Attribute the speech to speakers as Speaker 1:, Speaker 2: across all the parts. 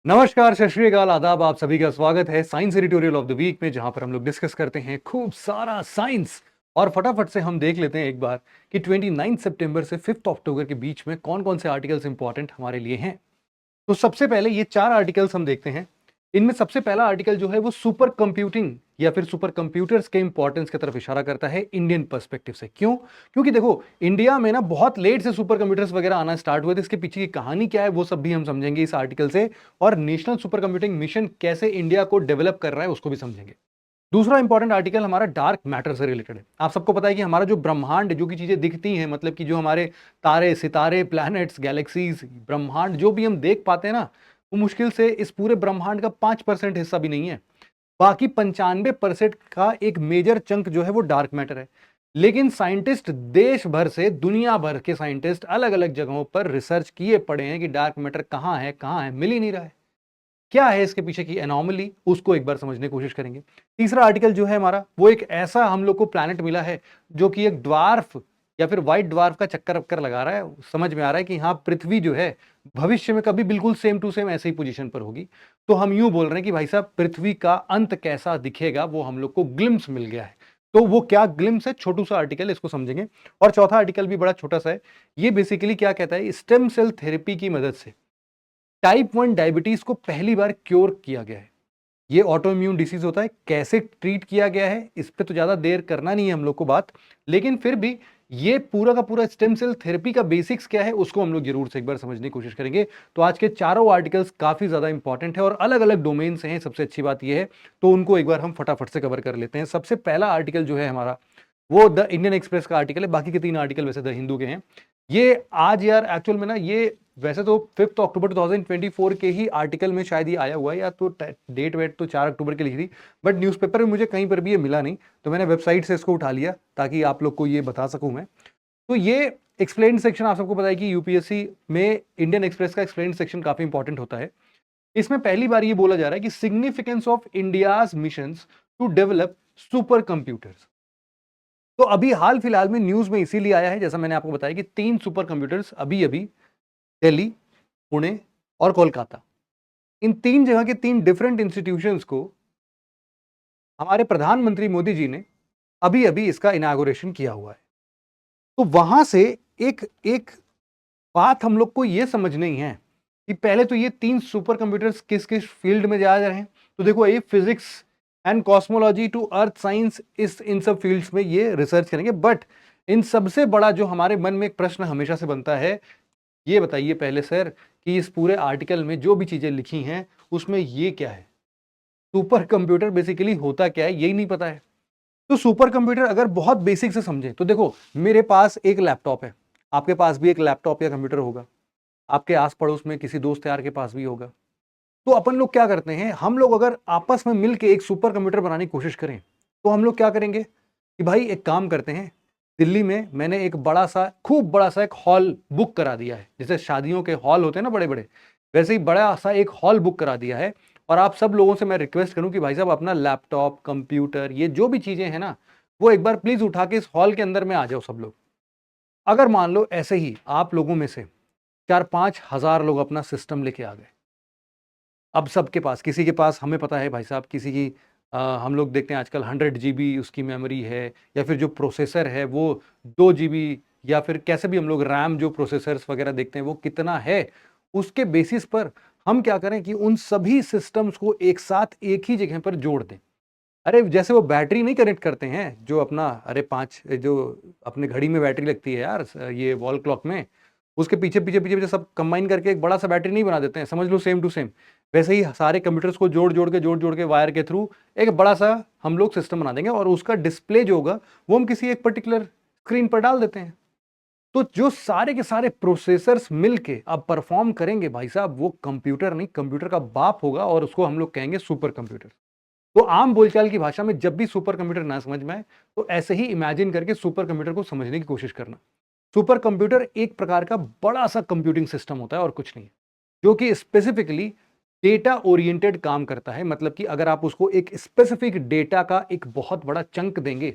Speaker 1: नमस्कार, सत श्री अकाल, आदाब। आप सभी का स्वागत है science editorial of the week में, जहां पर हम लोग डिस्कस करते हैं खूब सारा साइंस। और फटाफट से हम देख लेते हैं एक बार कि 29 सितंबर से 5 अक्टूबर के बीच में कौन कौन से आर्टिकल्स इंपॉर्टेंट हमारे लिए हैं। तो सबसे पहले ये चार आर्टिकल्स हम देखते हैं। इनमें सबसे पहला आर्टिकल जो है वो सुपर कंप्यूटिंग या फिर सुपर कंप्यूटर्स के इंपॉर्टेंस की तरफ इशारा करता है इंडियन पर्सपेक्टिव से। क्यों? क्योंकि देखो, इंडिया में ना बहुत लेट से सुपर कंप्यूटर्स वगैरह आना स्टार्ट हुए थे। इसके पीछे की कहानी क्या है वो सब भी हम समझेंगे इस आर्टिकल से, और नेशनल सुपर कंप्यूटिंग मिशन कैसे इंडिया को डेवलप कर रहा है उसको भी समझेंगे। दूसरा इंपॉर्टेंट आर्टिकल हमारा डार्क मैटर से रिलेटेड है। आप सबको पता है कि हमारा जो ब्रह्मांड, जो की चीजें दिखती हैं, मतलब कि जो हमारे तारे, सितारे, प्लैनेट्स, गैलेक्सीज, ब्रह्मांड जो भी हम देख पाते हैं ना, वो मुश्किल से इस पूरे ब्रह्मांड का 5% हिस्सा भी नहीं है। बाकी 95% का एक मेजर चंक जो है वो डार्क मैटर है। लेकिन साइंटिस्ट देश भर से, दुनिया भर के साइंटिस्ट अलग अलग जगहों पर रिसर्च किए पड़े हैं कि डार्क मैटर कहां है, मिल ही नहीं रहा है। क्या है इसके पीछे की एनॉमली, उसको एक बार समझने की कोशिश करेंगे। तीसरा आर्टिकल जो है हमारा, वो एक ऐसा हम लोग को प्लैनेट मिला है जो कि एक ड्वार्फ या फिर व्हाइट ड्वार्फ का चक्कर अक्कर लगा रहा है। समझ में आ रहा है कि हाँ, पृथ्वी जो है भविष्य में कभी बिल्कुल सेम टू सेम ऐसे ही पोजीशन पर होगी। तो हम यूं बोल रहे हैं कि भाई साहब, पृथ्वी का अंत कैसा दिखेगा वो हम लोग को ग्लिम्स मिल गया है। तो वो क्या ग्लिम्स है, छोटू सा आर्टिकल, इसको समझेंगे। और चौथा आर्टिकल भी बड़ा छोटा सा है। ये बेसिकली क्या कहता है, स्टेम सेल थेरेपी की मदद से टाइप 1 डायबिटीज को पहली बार क्योर किया गया है। ये ऑटो इम्यून डिसीज होता है, कैसे ट्रीट किया गया है इस पे तो ज्यादा देर करना नहीं है हम लोग को बात, लेकिन फिर भी ये पूरा का पूरा स्टेम सेल थेरेपी का बेसिक्स क्या है उसको हम लोग जरूर से एक बार समझने की कोशिश करेंगे। तो आज के चारों आर्टिकल्स काफी ज्यादा इंपॉर्टेंट है और अलग अलग डोमेन से हैं। सबसे अच्छी बात यह है, तो उनको एक बार हम फटाफट से कवर कर लेते हैं। सबसे पहला आर्टिकल जो है हमारा, वो द इंडियन एक्सप्रेस का आर्टिकल है। बाकी के तीन आर्टिकल वैसे द हिंदू के हैं। ये आज यार एक्चुअल में ना, ये वैसे तो 5 अक्टूबर 2024 के ही आर्टिकल में शायद ये आया हुआ है, या तो डेट वेट तो 4 अक्टूबर की लिखी थी, बट न्यूज़पेपर में मुझे कहीं पर भी ये मिला नहीं, तो मैंने वेबसाइट से इसको उठा लिया ताकि आप लोग को ये बता सकूं मैं। तो ये एक्सप्लेन सेक्शन, आप सबको पता है कि यूपीएससी में इंडियन एक्सप्रेस का एक्सप्लेन सेक्शन काफी इंपॉर्टेंट होता है। इसमें पहली बार ये बोला जा रहा है कि significance of India's missions to develop super computers. तो अभी हाल फिलहाल में न्यूज में इसीलिए आया है, जैसा मैंने आपको बताया कि 3 सुपर कंप्यूटर्स अभी अभी दिल्ली, पुणे और कोलकाता, इन 3 जगह के 3 डिफरेंट इंस्टीट्यूशंस को हमारे प्रधानमंत्री मोदी जी ने अभी अभी इसका इनागुरेशन किया हुआ है। तो वहां से एक एक बात हम लोग को यह समझनी है कि पहले तो ये 3 सुपर कंप्यूटर्स किस किस फील्ड में जा रहे हैं। तो देखो, ये physics and cosmology to earth science, इस इन सब फील्ड्स में ये रिसर्च करेंगे। बट इन सबसे बड़ा जो हमारे मन में एक प्रश्न हमेशा से बनता है, ये बताइए पहले सर कि इस पूरे आर्टिकल में जो भी चीजें लिखी हैं उसमें ये क्या है, सुपर कंप्यूटर बेसिकली होता क्या है, यही नहीं पता है। तो सुपर कंप्यूटर अगर बहुत बेसिक से समझे तो देखो, मेरे पास एक लैपटॉप है, आपके पास भी एक लैपटॉप या कंप्यूटर होगा, आपके आस पड़ोस में किसी दोस्त यार के पास भी होगा। तो अपन लोग क्या करते हैं, हम लोग अगर आपस में मिलकर एक सुपर कंप्यूटर बनाने की कोशिश करें तो हम लोग क्या करेंगे कि भाई एक काम करते हैं, दिल्ली में मैंने एक बड़ा सा, खूब बड़ा सा एक हॉल बुक करा दिया है। जैसे शादियों के हॉल होते हैं ना बड़े बड़े, वैसे ही बड़ा सा एक हॉल बुक करा दिया है। और आप सब लोगों से मैं रिक्वेस्ट करूं कि भाई साहब अपना लैपटॉप, कंप्यूटर, ये जो भी चीजें हैं ना, वो एक बार प्लीज उठा के इस हॉल के अंदर में आ जाओ सब लोग। अगर मान लो ऐसे ही आप लोगों में से 4-5 हजार लोग अपना सिस्टम लेके आ गए। अब सबके पास, किसी के पास, हमें पता है भाई साहब, किसी की हम लोग देखते हैं आजकल 100 GB उसकी मेमोरी है, या फिर जो प्रोसेसर है वो 2 GB, या फिर कैसे भी हम लोग रैम, जो प्रोसेसर्स वगैरह देखते हैं वो कितना है, उसके बेसिस पर हम क्या करें कि उन सभी सिस्टम्स को एक साथ एक ही जगह पर जोड़ दें। अरे जैसे वो बैटरी नहीं कनेक्ट करते हैं जो अपना, अरे 5 जो अपने घड़ी में बैटरी लगती है यार, ये वॉल क्लॉक में, उसके पीछे पीछे पीछे पीछे सब कंबाइन करके एक बड़ा सा बैटरी नहीं बना देते हैं, समझ लो सेम टू सेम। वैसे ही सारे कंप्यूटर्स को जोड़ जोड़ के वायर के थ्रू एक बड़ा सा हम लोग सिस्टम बना देंगे, और उसका डिस्प्ले जो होगा वो हम किसी एक पर्टिकुलर स्क्रीन पर डाल देते हैं। तो जो सारे के सारे प्रोसेसर्स मिलके अब परफॉर्म करेंगे भाई साहब, वो कंप्यूटर नहीं, कंप्यूटर का बाप होगा, और उसको हम लोग कहेंगे सुपर कंप्यूटर। तो आम बोलचाल की भाषा में जब भी सुपर कंप्यूटर ना समझ में आए तो ऐसे ही इमेजिन करके सुपर कंप्यूटर को समझने की कोशिश करना। सुपर कंप्यूटर एक प्रकार का बड़ा सा कंप्यूटिंग सिस्टम होता है और कुछ नहीं है, जो कि स्पेसिफिकली डेटा ओरिएंटेड काम करता है। मतलब कि अगर आप उसको एक स्पेसिफिक डेटा का एक बहुत बड़ा चंक देंगे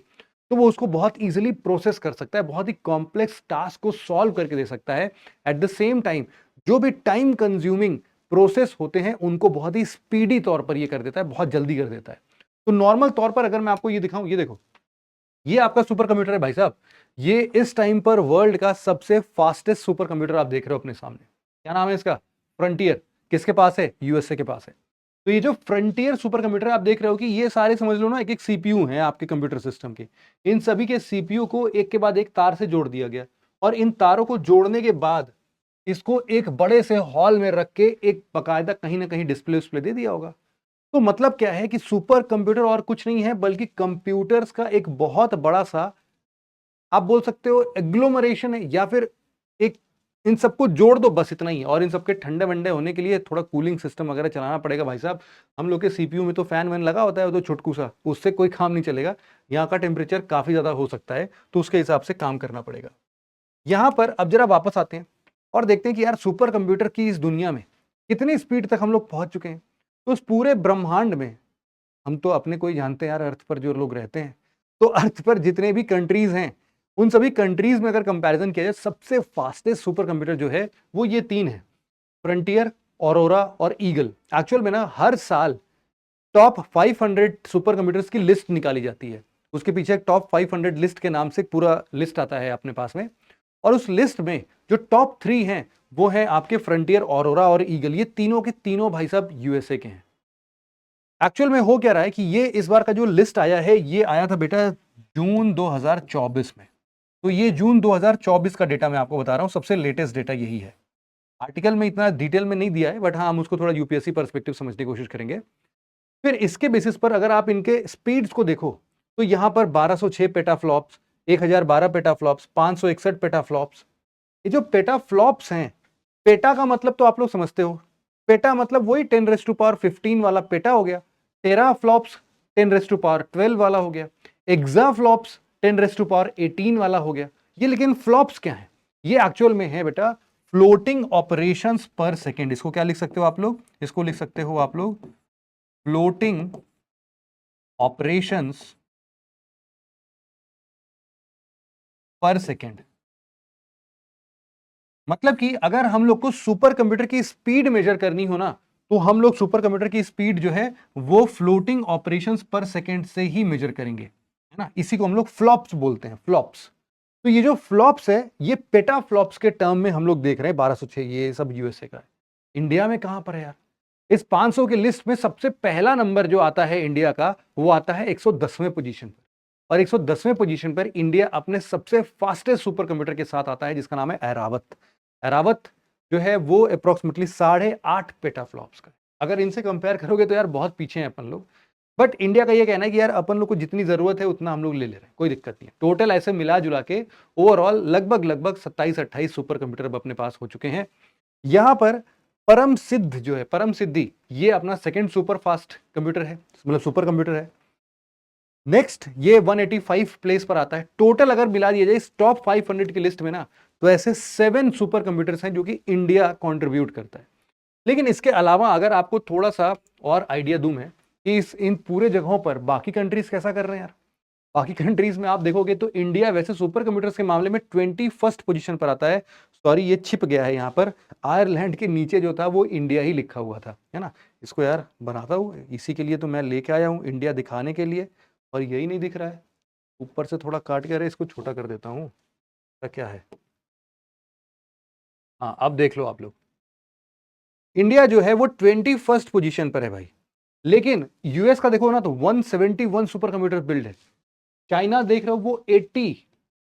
Speaker 1: तो वो उसको बहुत इजीली प्रोसेस कर सकता है, बहुत ही कॉम्प्लेक्स टास्क को सॉल्व करके दे सकता है। एट द सेम टाइम जो भी टाइम कंज्यूमिंग प्रोसेस होते हैं उनको बहुत ही स्पीडी तौर पर ये कर देता है, बहुत जल्दी कर देता है। तो नॉर्मल तौर पर अगर मैं आपको ये दिखाऊं, ये देखो, ये आपका सुपर कंप्यूटर है भाई साहब। ये इस टाइम पर वर्ल्ड का सबसे फास्टेस्ट सुपर कंप्यूटर आप देख रहे हो अपने सामने। क्या नाम है इसका? फ्रंटियर। किसके पास है? यूएसए के पास है। तो ये जो फ्रंटियर सुपर कंप्यूटर आप देख रहे हो कि ये सारे समझ लो ना एक एक सीपीयू हैं आपके कंप्यूटर सिस्टम के। इन सभी के सीपीयू को एक के बाद एक तार से जोड़ दिया गया, और इन तारों को जोड़ने के बाद इसको एक बड़े से हॉल में रख के एक बकायदा कहीं ना कहीं डिस्प्ले उस्प्ले दे दिया होगा। तो मतलब क्या है कि सुपर कंप्यूटर और कुछ नहीं है बल्कि कंप्यूटर्स का एक बहुत बड़ा सा, आप बोल सकते हो, एग्लोमरेशन है, या फिर एक, इन सबको जोड़ दो बस इतना ही। और इन सबके ठंडे वंडे होने के लिए थोड़ा कूलिंग सिस्टम वगैरह चलाना पड़ेगा भाई साहब। हम लोग के सीपीयू में तो फैन वैन लगा होता है, वो तो छुटकू सा, उससे कोई काम नहीं चलेगा। यहाँ का टेम्परेचर काफी ज्यादा हो सकता है, तो उसके हिसाब से काम करना पड़ेगा। यहां पर अब जरा वापस आते हैं और देखते हैं कि यार सुपर कंप्यूटर की इस दुनिया में कितनी स्पीड तक हम लोग पहुंच चुके हैं। तो उस पूरे ब्रह्मांड में हम तो अपने को ही जानते हैं यार, अर्थ पर जो लोग रहते हैं, तो अर्थ पर जितने भी कंट्रीज हैं उन सभी कंट्रीज में अगर कंपैरिजन किया जाए, सबसे फास्टेस्ट सुपर कंप्यूटर जो है वो ये तीन है, फ्रंटियर, ऑरोरा और ईगल। एक्चुअल में ना हर साल टॉप 500 सुपर कंप्यूटर्स की लिस्ट निकाली जाती है। उसके पीछे एक टॉप 500 लिस्ट के नाम से पूरा लिस्ट आता है अपने पास में, और उस लिस्ट में जो टॉप 3 हैं वो है आपके फ्रंटियर, ऑरोरा और ईगल। ये तीनों के तीनों भाई साहब यूएसए के हैं। एक्चुअल में हो क्या रहा है कि ये इस बार का जो लिस्ट आया है ये आया था बेटा जून 2024 में। तो ये जून 2024 का डेटा मैं आपको बता रहा हूं, सबसे लेटेस्ट डेटा यही है। आर्टिकल में इतना डिटेल में नहीं दिया है, बट हाँ हम उसको थोड़ा यूपीएससी पर्सपेक्टिव समझने की कोशिश करेंगे। फिर इसके बेसिस पर अगर आप इनके स्पीड्स को देखो तो यहां पर 1206 पेटाफ्लॉप्स, 1012 पेटाफ्लॉप्स, 561 पेटाफ्लॉप्स। ये जो पेटाफ्लॉप्स हैं, पेटा का मतलब तो आप लोग समझते हो, पेटा मतलब वही 10⁻15 वाला पेटा हो गया। टेरा फ्लॉप्स 10⁻12 वाला हो गया। एक्सा फ्लॉप्स 10⁻18 वाला हो गया। ये लेकिन फ्लॉप्स क्या है? ये एक्चुअल में है बेटा फ्लोटिंग ऑपरेशंस पर सेकेंड। इसको क्या लिख सकते हो आप लोग? इसको लिख सकते हो आप लोग फ्लोटिंग ऑपरेशंस पर सेकेंड। मतलब कि अगर हम लोग को सुपर कंप्यूटर की स्पीड मेजर करनी हो ना, तो हम लोग सुपर कंप्यूटर की स्पीड जो है वो फ्लोटिंग ऑपरेशंस पर सेकेंड से ही मेजर करेंगे, है ना। इसी को हम लोग फ्लॉप्स बोलते हैं, फ्लॉप्स। तो ये जो फ्लॉप्स है ये पेटा फ्लॉप्स के टर्म में हम लोग देख रहे हैं। 1206 ये सब यूएसए का है। इंडिया में कहां पर है यार? इस 500 के लिस्ट में सबसे पहला नंबर जो आता है इंडिया का, वो आता है 110वें पोजीशन पर। और 110वें पोजीशन पर इंडिया अपने सबसे फास्टेस्ट सुपर कंप्यूटर के साथ आता है जिसका नाम है ऐरावत। ऐरावत जो है वो अप्रोक्सीमेटली 8.5 पेटाफ्लॉप्स का है। अगर इनसे कंपेयर करोगे तो यार बहुत पीछे हैं अपन लोग। बट इंडिया का ये कहना है कि यार अपन लोग को जितनी जरूरत है उतना हम लोग ले रहे हैं, कोई दिक्कत नहीं है। टोटल ऐसे मिला जुला के ओवरऑल लगभग 27-28 सुपर कंप्यूटर अब अपने पास हो चुके हैं। यहां पर परम सिद्ध जो है, परम सिद्धि, ये अपना सेकंड सुपर फास्ट कंप्यूटर है, मतलब सुपर कंप्यूटर है। नेक्स्ट ये 185 प्लेस पर आता है। टोटल अगर मिला दिया जाए इस टॉप 500 की लिस्ट में ना, तो ऐसे 7 सुपर कंप्यूटर्स हैं जो कि इंडिया कंट्रीब्यूट करता है। लेकिन इसके अलावा अगर आपको थोड़ा सा और आइडिया दूं मैं कि इन पूरे जगहों पर बाकी कंट्रीज कैसा कर रहे हैं यार, बाकी कंट्रीज में आप देखोगे तो इंडिया वैसे सुपर कंप्यूटर्स के मामले में 21st पोजीशन पर आता है। सॉरी ये छिप गया है यहाँ पर, आयरलैंड के नीचे जो था वो इंडिया ही लिखा हुआ था, है ना। इसको यार बनाता हूँ इसी के लिए तो मैं लेके आया हूँ, इंडिया दिखाने के लिए, और यही नहीं दिख रहा है। ऊपर से थोड़ा काट के, अरे इसको छोटा कर देता हूँ, क्या है। हाँ अब देख लो आप लोग, इंडिया जो है वो 21st पोजीशन पर है भाई। लेकिन यूएस का देखो ना तो 171 सुपर कंप्यूटर बिल्ड है। चाइना देख रहे हो वो 80,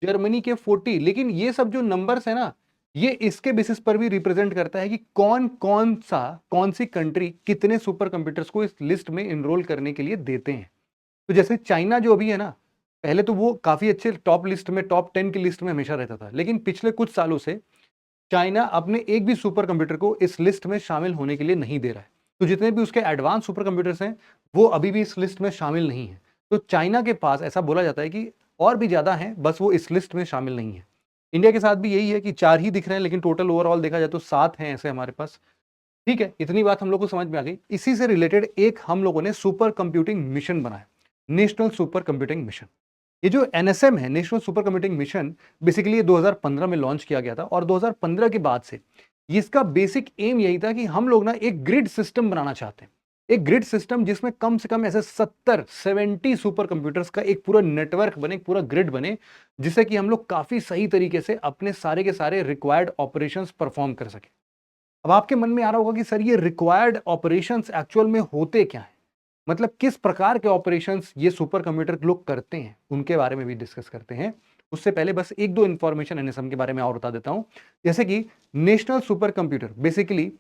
Speaker 1: जर्मनी के 40। लेकिन ये सब जो नंबर्स है ना, ये इसके बेसिस पर भी रिप्रेजेंट करता है कि कौन सी कंट्री कितने सुपर कंप्यूटर्स को इस लिस्ट में इनरोल करने के लिए देते हैं। तो जैसे चाइना जो अभी है ना, पहले तो वो काफी अच्छे टॉप लिस्ट में, टॉप 10 की लिस्ट में हमेशा रहता था, लेकिन पिछले कुछ सालों से चाइना अपने एक भी सुपर कंप्यूटर को इस लिस्ट में शामिल होने के लिए नहीं दे रहा है। तो जितने भी उसके एडवांस सुपर कंप्यूटर्स हैं वो अभी भी इस लिस्ट में शामिल नहीं है। तो चाइना के पास ऐसा बोला जाता है कि और भी ज्यादा हैं, बस वो इस लिस्ट में शामिल नहीं है। इंडिया के साथ भी यही है कि 4 ही दिख रहे हैं, लेकिन टोटल ओवरऑल देखा जाए तो 7 हैं ऐसे हमारे पास। ठीक है, इतनी बात हम लोग को समझ में आ गई। इसी से रिलेटेड एक हम लोगों ने सुपर कंप्यूटिंग मिशन बनाया, नेशनल सुपर कंप्यूटिंग मिशन। ये जो एनएसएम है, national super computing mission, basically ये 2015 में लॉन्च किया गया था, और 2015 के बाद से इसका बेसिक एम यही था कि हम लोग ना एक ग्रिड सिस्टम बनाना चाहते हैं, एक ग्रिड सिस्टम जिसमें कम से कम ऐसे 70 सुपर कंप्यूटर्स का एक पूरा नेटवर्क बने, एक पूरा ग्रिड बने, जिससे कि हम लोग काफी सही तरीके से अपने सारे के सारे रिक्वायर्ड ऑपरेशंस परफॉर्म कर सके। अब आपके मन में आ रहा होगा कि सर ये रिक्वायर्ड ऑपरेशंस एक्चुअल में होते क्या हैं, मतलब किस प्रकार के ऑपरेशंस ये सुपर कंप्यूटर लोग करते हैं, उनके बारे में भी डिस्कस करते हैं। उससे पहले बस एक दो इंफॉर्मेशन एनएसएम के बारे में और बता देता हूं। जैसे कि नेशनल सुपर कंप्यूटर, बेसिकली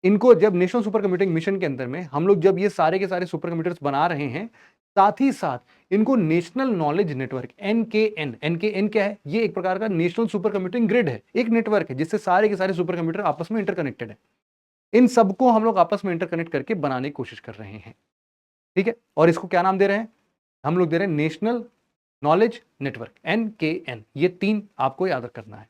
Speaker 1: इनको जब नेशनल सुपर कंप्यूटिंग मिशन के अंदर में हम लोग जब ये सारे के सारे सुपर कंप्यूटर्स बना रहे हैं, साथ ही साथ इनको national knowledge network NKN, NKN क्या है, ये एक प्रकार का नेशनल सुपर कंप्यूटिंग ग्रिड है, एक नेटवर्क है जिससे सारे के सारे सुपर कंप्यूटर आपस में इंटरकनेक्टेड है। इन सबको हम लोग आपस में इंटरकनेक्ट करके बनाने की कोशिश कर रहे हैं, ठीक है। और इसको क्या नाम दे रहे हैं, हम लोग दे रहे हैं नेशनल नॉलेज नेटवर्क, एनकेएन। ये तीन आपको याद करना है।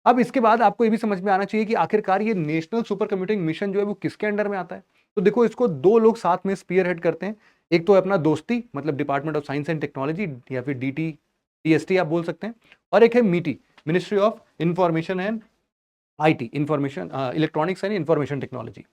Speaker 1: अब इसके बाद आपको ये भी समझ में आना चाहिए कि आखिरकार ये नेशनल सुपर कंप्यूटिंग मिशन जो है वो किसके अंडर में आता है। तो देखो, इसको दो लोग साथ में स्पीयर हेड करते हैं। एक तो है अपना दोस्ती, मतलब department of science and technology, या फिर डीटी टीएसटी आप बोल सकते हैं, और एक है मीटी, ministry of information and IT, information electronics and information technology.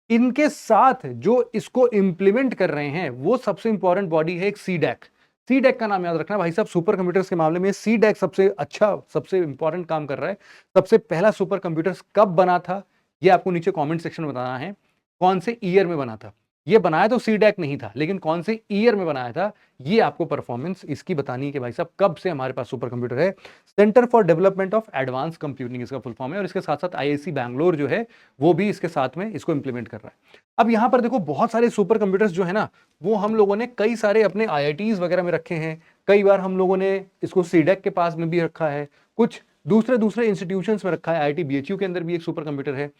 Speaker 1: इनके साथ जो इसको इंप्लीमेंट कर रहे हैं वो सबसे इंपॉर्टेंट बॉडी है एक सीडैक। सीडैक का नाम याद रखना भाई साहब, सुपर कंप्यूटर्स के मामले में सीडैक सबसे अच्छा, सबसे इंपॉर्टेंट काम कर रहा है। सबसे पहला सुपर कंप्यूटर कब बना था, ये आपको नीचे कमेंट सेक्शन में बताना है, कौन से ईयर में बना था। ये बनाया तो सीडैक नहीं था, लेकिन कौन से ईयर में बनाया था ये आपको परफॉर्मेंस इसकी बतानी है कि भाई साहब कब से हमारे पास सुपर कंप्यूटर है। Centre for development of advance computing इसका फुल फॉर्म है, और इसके साथ साथ आईआईसी बैंगलोर जो है वो भी इसके साथ में इसको इंप्लीमेंट कर रहा है। अब यहां पर देखो, बहुत सारे सुपर कंप्यूटर्स जो है ना, वो हम लोगों ने कई सारे अपने आईआईटीज वगैरह में रखे हैं। कई बार हम लोगों ने इसको सीडेक के पास में भी रखा है, कुछ दूसरे दूसरे इंस्टीट्यूशंस में रखा है, आईआईटी बीएचयू के अंदर भी एक सुपर कंप्यूटर है।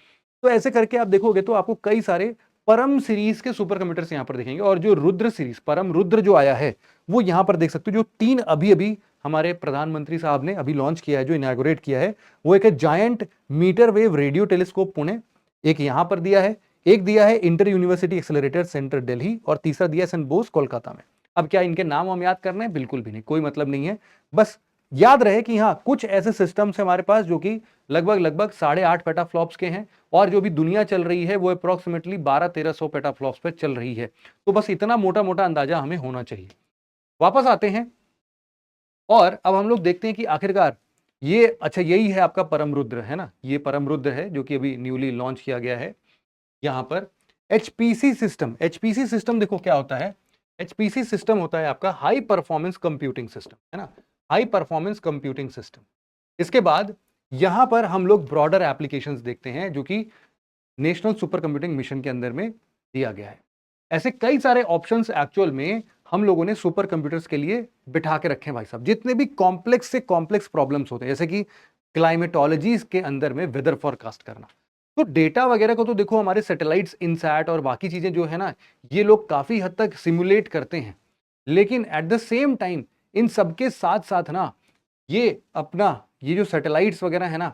Speaker 1: तो ऐसे करके आप देखोगे तो आपको कई सारे परम सीरीज के सुपर कंप्यूटर्स यहां पर दिखेंगे। और जो रुद्र सीरीज, परम रुद्र जो आया है, वो यहां पर देख सकते हो, जो तीन अभी अभी हमारे प्रधानमंत्री साहब ने अभी लॉन्च किया है, जो इनॉग्रेट किया है, वो एक है giant metre wave radio telescope Pune, एक यहां पर दिया है, एक दिया है inter university accelerator centre Delhi, और तीसरा दिया सेंट बोस कोलकाता में। अब क्या इनके नाम हम याद करने हैं? बिल्कुल भी नहीं, कोई मतलब नहीं है। बस याद रहे कि हाँ, कुछ ऐसे सिस्टम्स हमारे पास जो कि लगभग लगभग 8.5 पेटाफ्लॉप्स के हैं, और जो भी दुनिया चल रही है वो अप्रोक्सीमेटली 1200-1300 पेटाफ्लॉप्स पे चल रही है। तो बस इतना मोटा मोटा अंदाजा हमें होना चाहिए। वापस आते हैं, और अब हम लोग देखते हैं कि आखिरकार ये, अच्छा यही है आपका परम रुद्र, है ना, ये परम रुद्र है जो कि अभी न्यूली लॉन्च किया गया है। यहां पर एचपीसी सिस्टम, एचपीसी सिस्टम देखो क्या होता है। एचपीसी सिस्टम होता है आपका हाई परफॉर्मेंस कंप्यूटिंग सिस्टम, है ना, हाई परफॉर्मेंस कंप्यूटिंग सिस्टम। इसके बाद यहां पर हम लोग ब्रॉडर एप्लीकेशंस देखते हैं जो कि नेशनल सुपर कंप्यूटिंग मिशन के अंदर में दिया गया है। ऐसे कई सारे ऑप्शंस एक्चुअल में हम लोगों ने सुपर कंप्यूटर्स के लिए बिठा के रखे हैं भाई साहब। जितने भी कॉम्प्लेक्स से कॉम्प्लेक्स प्रॉब्लम्स होते हैं, जैसे कि क्लाइमेटोलॉजी के अंदर में वेदर फोरकास्ट करना, तो डेटा वगैरह को तो देखो हमारे सैटेलाइट्स, इनसैट और बाकी चीजें जो है ना, ये लोग काफी हद तक सिमुलेट करते हैं। लेकिन at the same time in सबके साथ साथ ना, ये अपना ये जो सैटेलाइट्स वगैरह है ना,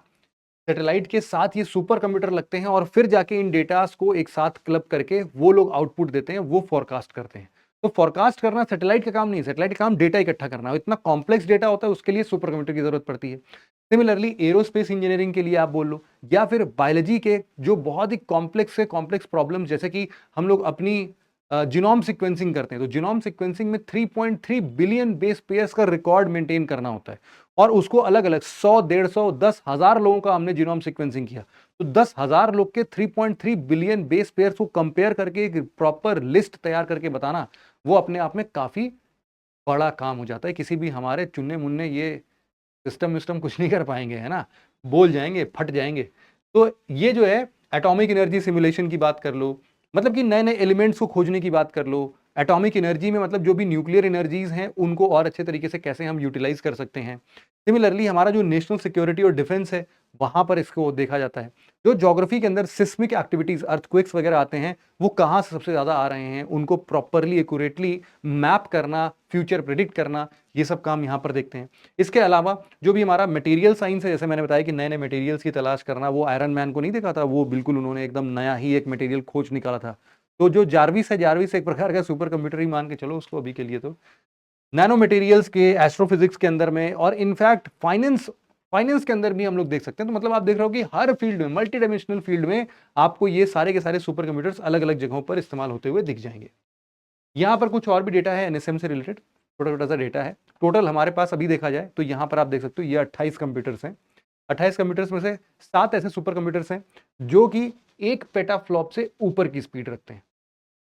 Speaker 1: सैटेलाइट के साथ ये सुपर कंप्यूटर लगते हैं, और फिर जाके इन डेटास को एक साथ क्लब करके वो लोग आउटपुट देते हैं, वो फोरकास्ट करते हैं। तो फोरकास्ट करना सैटेलाइट का काम नहीं है, सैटेलाइट का काम डेटा इकट्ठा करना। इतना कॉम्प्लेक्स डेटा होता है, उसके लिए सुपर कंप्यूटर की जरूरत पड़ती है। सिमिलरली एरोस्पेस इंजीनियरिंग के लिए आप बोल लो, या फिर बायोलॉजी के जो बहुत ही कॉम्प्लेक्स से कॉम्प्लेक्स प्रॉब्लम्स, जैसे कि हम लोग अपनी जीनोम सीक्वेंसिंग करते हैं, तो जीनोम सीक्वेंसिंग में 3.3 बिलियन बेस पेयर्स का रिकॉर्ड मेंटेन करना होता है, और उसको अलग अलग 100, 150, 10,000 लोगों का हमने जीनोम सीक्वेंसिंग किया, तो 10,000 लोग के 3.3 बिलियन बेस पेयर्स को कंपेयर करके एक प्रॉपर लिस्ट तैयार करके बताना, वो अपने आप में काफी बड़ा काम हो जाता है। किसी भी हमारे चुन्ने मुन्ने ये सिस्टम विस्टम कुछ नहीं कर पाएंगे, है ना, बोल जाएंगे, फट जाएंगे। तो ये जो है एटॉमिक एनर्जी सिमुलेशन की बात कर लो, मतलब कि नए नए एलिमेंट्स को खोजने की बात कर लो। एटॉमिक एनर्जी में मतलब जो भी न्यूक्लियर एनर्जीज हैं उनको और अच्छे तरीके से कैसे हम यूटिलाइज कर सकते हैं। सिमिलरली हमारा जो नेशनल सिक्योरिटी और डिफेंस है, वहां पर इसको देखा जाता है। जो ज्योग्राफी के अंदर सिस्मिक एक्टिविटीज, अर्थक्वेक्स वगैरह आते हैं, वो कहाँ से सबसे ज्यादा आ रहे हैं, उनको प्रॉपरली एक्यूरेटली मैप करना, फ्यूचर प्रिडिक्ट करना, ये सब काम यहाँ पर देखते हैं। इसके अलावा जो भी हमारा मटेरियल साइंस है, जैसे मैंने बताया कि नए नए मटेरियल्स की तलाश करना, वो आयरन मैन को नहीं देखा था, वो बिल्कुल उन्होंने एकदम नया ही एक मटेरियल खोज निकाला था। तो जो जार्विस है, जार्विस एक प्रकार का सुपर कंप्यूटर ही मान के चलो उसको अभी के लिए। तो नैनो मटेरियल्स के, एस्ट्रोफिजिक्स के अंदर में, और इनफैक्ट फाइनेंस फाइनेंस के अंदर भी हम लोग देख सकते हैं। तो मतलब आप देख रहे हो कि हर फील्ड में, मल्टी डायमेंशनल फील्ड में आपको ये सारे के सारे सुपर कंप्यूटर्स अलग अलग जगहों पर इस्तेमाल होते हुए दिख जाएंगे। यहाँ पर कुछ और भी डेटा है एनएसएम से रिलेटेड, छोटा छोटा सा डेटा है। टोटल हमारे पास अभी देखा जाए तो यहाँ पर आप देख सकते हो ये 28 कंप्यूटर्स हैं। 28 कंप्यूटर्स में से 7 ऐसे सुपर कंप्यूटर्स हैं जो कि 1 पेटाफ्लॉप से ऊपर की स्पीड रखते हैं।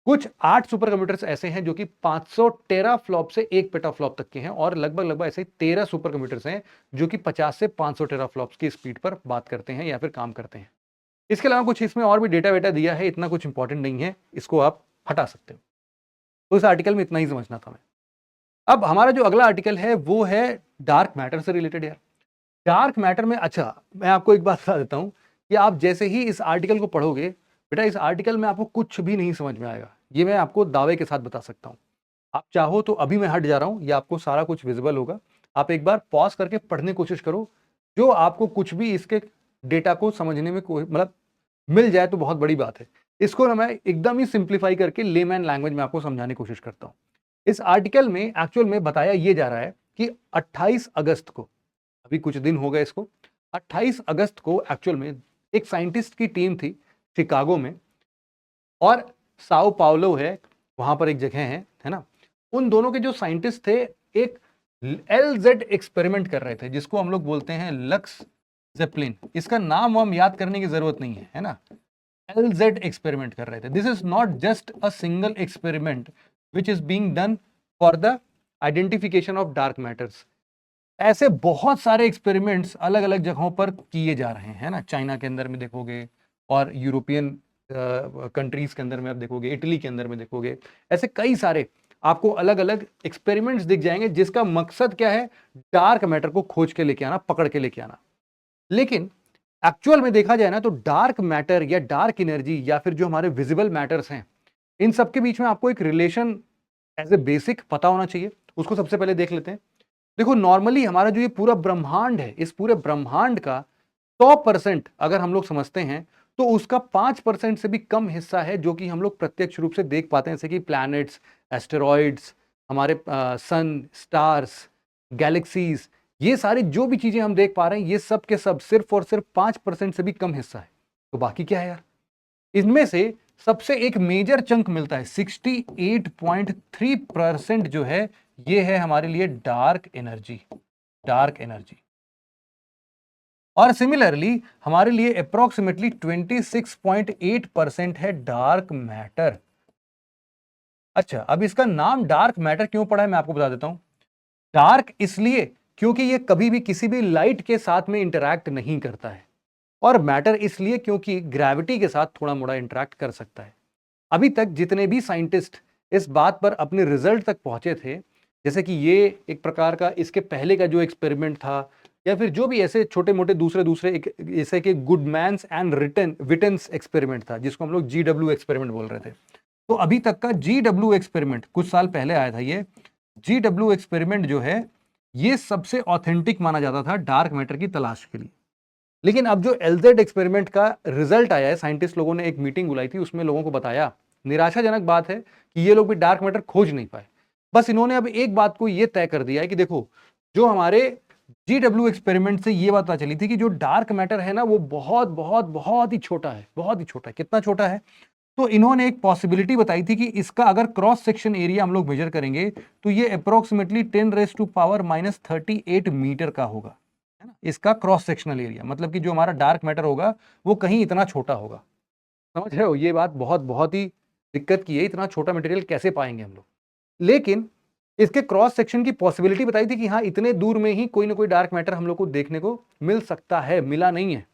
Speaker 1: कुछ 8 सुपर कंप्यूटर्स ऐसे हैं जो कि 500 टेराफ्लॉप से 1 पेटाफ्लॉप तक के हैं, और लगभग लगभग ऐसे 13 सुपर कंप्यूटर्स हैं जो कि 50 से 500 टेराफ्लॉप्स की स्पीड पर बात करते हैं या फिर काम करते हैं। इसके अलावा कुछ इसमें और भी डेटा वेटा दिया है, इतना कुछ इंपॉर्टेंट नहीं है, इसको आप हटा सकते हो। तो इस आर्टिकल में इतना ही समझना था मैं। अब हमारा जो अगला आर्टिकल है वो है डार्क मैटर से रिलेटेड यार। डार्क मैटर में, अच्छा मैं आपको एक बात बता देता हूं कि आप जैसे ही इस आर्टिकल को पढ़ोगे, बेटा इस आर्टिकल में आपको कुछ भी नहीं समझ में आएगा, ये मैं आपको दावे के साथ बता सकता हूं। आप चाहो तो अभी मैं हट जा रहा हूं, ये आपको सारा कुछ विजिबल होगा, आप एक बार पॉज करके पढ़ने की कोशिश करो। जो आपको कुछ भी इसके डेटा को समझने में कोई मतलब मिल जाए तो बहुत बड़ी बात है। इसको ना मैं एकदम ही सिंप्लीफाई करके लेमैन लैंग्वेज में आपको समझाने की कोशिश करता हूं। इस आर्टिकल में एक्चुअल में बताया ये जा रहा है कि 28 अगस्त को, अभी कुछ दिन हो गए इसको, 28 अगस्त को एक्चुअल में एक साइंटिस्ट की टीम थी शिकागो में, और साओ पाउलो है वहां पर एक जगह है ना। उन दोनों के जो साइंटिस्ट थे एक LZ एक्सपेरिमेंट कर रहे थे जिसको हम लोग बोलते हैं लक्स जेपलिन। इसका नाम हम याद करने की जरूरत नहीं है ना। LZ एक्सपेरिमेंट कर रहे थे। This is not just a single experiment which is being done for the identification of dark matters. ऐसे बहुत सारे एक्सपेरिमेंट्स अलग अलग जगहों पर किए जा रहे हैं ना। चाइना के अंदर में देखोगे, और यूरोपियन कंट्रीज के अंदर में आप देखोगे, इटली के अंदर में देखोगे, ऐसे कई सारे आपको अलग अलग एक्सपेरिमेंट्स दिख जाएंगे जिसका मकसद क्या है, डार्क मैटर को खोज के लेके आना, पकड़ के लेके आना। लेकिन एक्चुअल में देखा जाए ना तो डार्क मैटर या डार्क एनर्जी या फिर जो हमारे विजिबल मैटर्स हैं, इन सब के बीच में आपको एक रिलेशन एज ए बेसिक पता होना चाहिए। उसको सबसे पहले देख लेते हैं। देखो नॉर्मली हमारा जो ये पूरा ब्रह्मांड है, इस पूरे ब्रह्मांड का 100% अगर हम लोग समझते हैं तो उसका 5% से भी कम हिस्सा है जो कि हम लोग प्रत्यक्ष रूप से देख पाते हैं, जैसे कि प्लैनेट्स, एस्टेरॉइड्स, हमारे सन, स्टार्स, गैलेक्सीज, ये सारी जो भी चीजें हम देख पा रहे हैं ये सब के सब सिर्फ और सिर्फ 5% से भी कम हिस्सा है। तो बाकी क्या है यार, इनमें से सबसे एक मेजर चंक मिलता है 68.3% जो है, ये है हमारे लिए डार्क एनर्जी। Dark energy. और सिमिलरली हमारे लिए अप्रोक्सीमेटली 26.8% है डार्क मैटर। अच्छा, अब इसका नाम डार्क मैटर क्यों पड़ा है मैं आपको बता देता हूं। डार्क इसलिए क्योंकि ये कभी भी किसी भी लाइट के साथ में इंटरैक्ट नहीं करता है, और मैटर इसलिए क्योंकि ग्रेविटी के साथ थोड़ा मोड़ा इंटरैक्ट कर सकता है। अभी तक जितने भी साइंटिस्ट इस बात पर अपने रिजल्ट तक पहुंचे थे, जैसे कि ये एक प्रकार का इसके पहले का जो एक्सपेरिमेंट था, या फिर जो भी ऐसे छोटे मोटे दूसरे दूसरे जैसे कि गुडमैन्स एंड रिटन विटन्स एक्सपेरिमेंट था जिसको हम लोग GW एक्सपेरिमेंट बोल रहे थे। तो अभी तक का GW एक्सपेरिमेंट कुछ साल पहले आया था, ये GW एक्सपेरिमेंट जो है ये सबसे ऑथेंटिक माना जाता था डार्क मैटर की तलाश के लिए। लेकिन अब जो LZ एक्सपेरिमेंट का रिजल्ट आया है, साइंटिस्ट लोगों ने एक मीटिंग बुलाई थी, उसमें लोगों को बताया, निराशाजनक बात है कि ये लोग भी डार्क मैटर खोज नहीं पाए। बस इन्होंने अब एक बात को ये तय कर दिया है कि देखो, जो हमारे GW एक्सपेरिमेंट से ये बात पता चली थी कि जो डार्क मैटर है ना वो बहुत बहुत बहुत ही छोटा है, बहुत ही छोटा है। कितना छोटा है, तो इन्होंने एक पॉसिबिलिटी बताई थी कि इसका अगर क्रॉस सेक्शन एरिया हम लोग मेजर करेंगे तो ये अप्रोक्सीमेटली 10⁻⁻38 मीटर का होगा, है ना। इसका क्रॉस सेक्शनल एरिया मतलब कि जो हमारा डार्क मैटर होगा वो कहीं इतना छोटा होगा। समझ रहे हो, ये बात बहुत बहुत ही दिक्कत की है, इतना छोटा मटेरियल कैसे पाएंगे हम लोग। लेकिन इसके क्रॉस सेक्शन की पॉसिबिलिटी बताई थी कि हाँ इतने दूर में ही कोई ना कोई डार्क मैटर हम लोग को देखने को मिल सकता है, मिला नहीं है।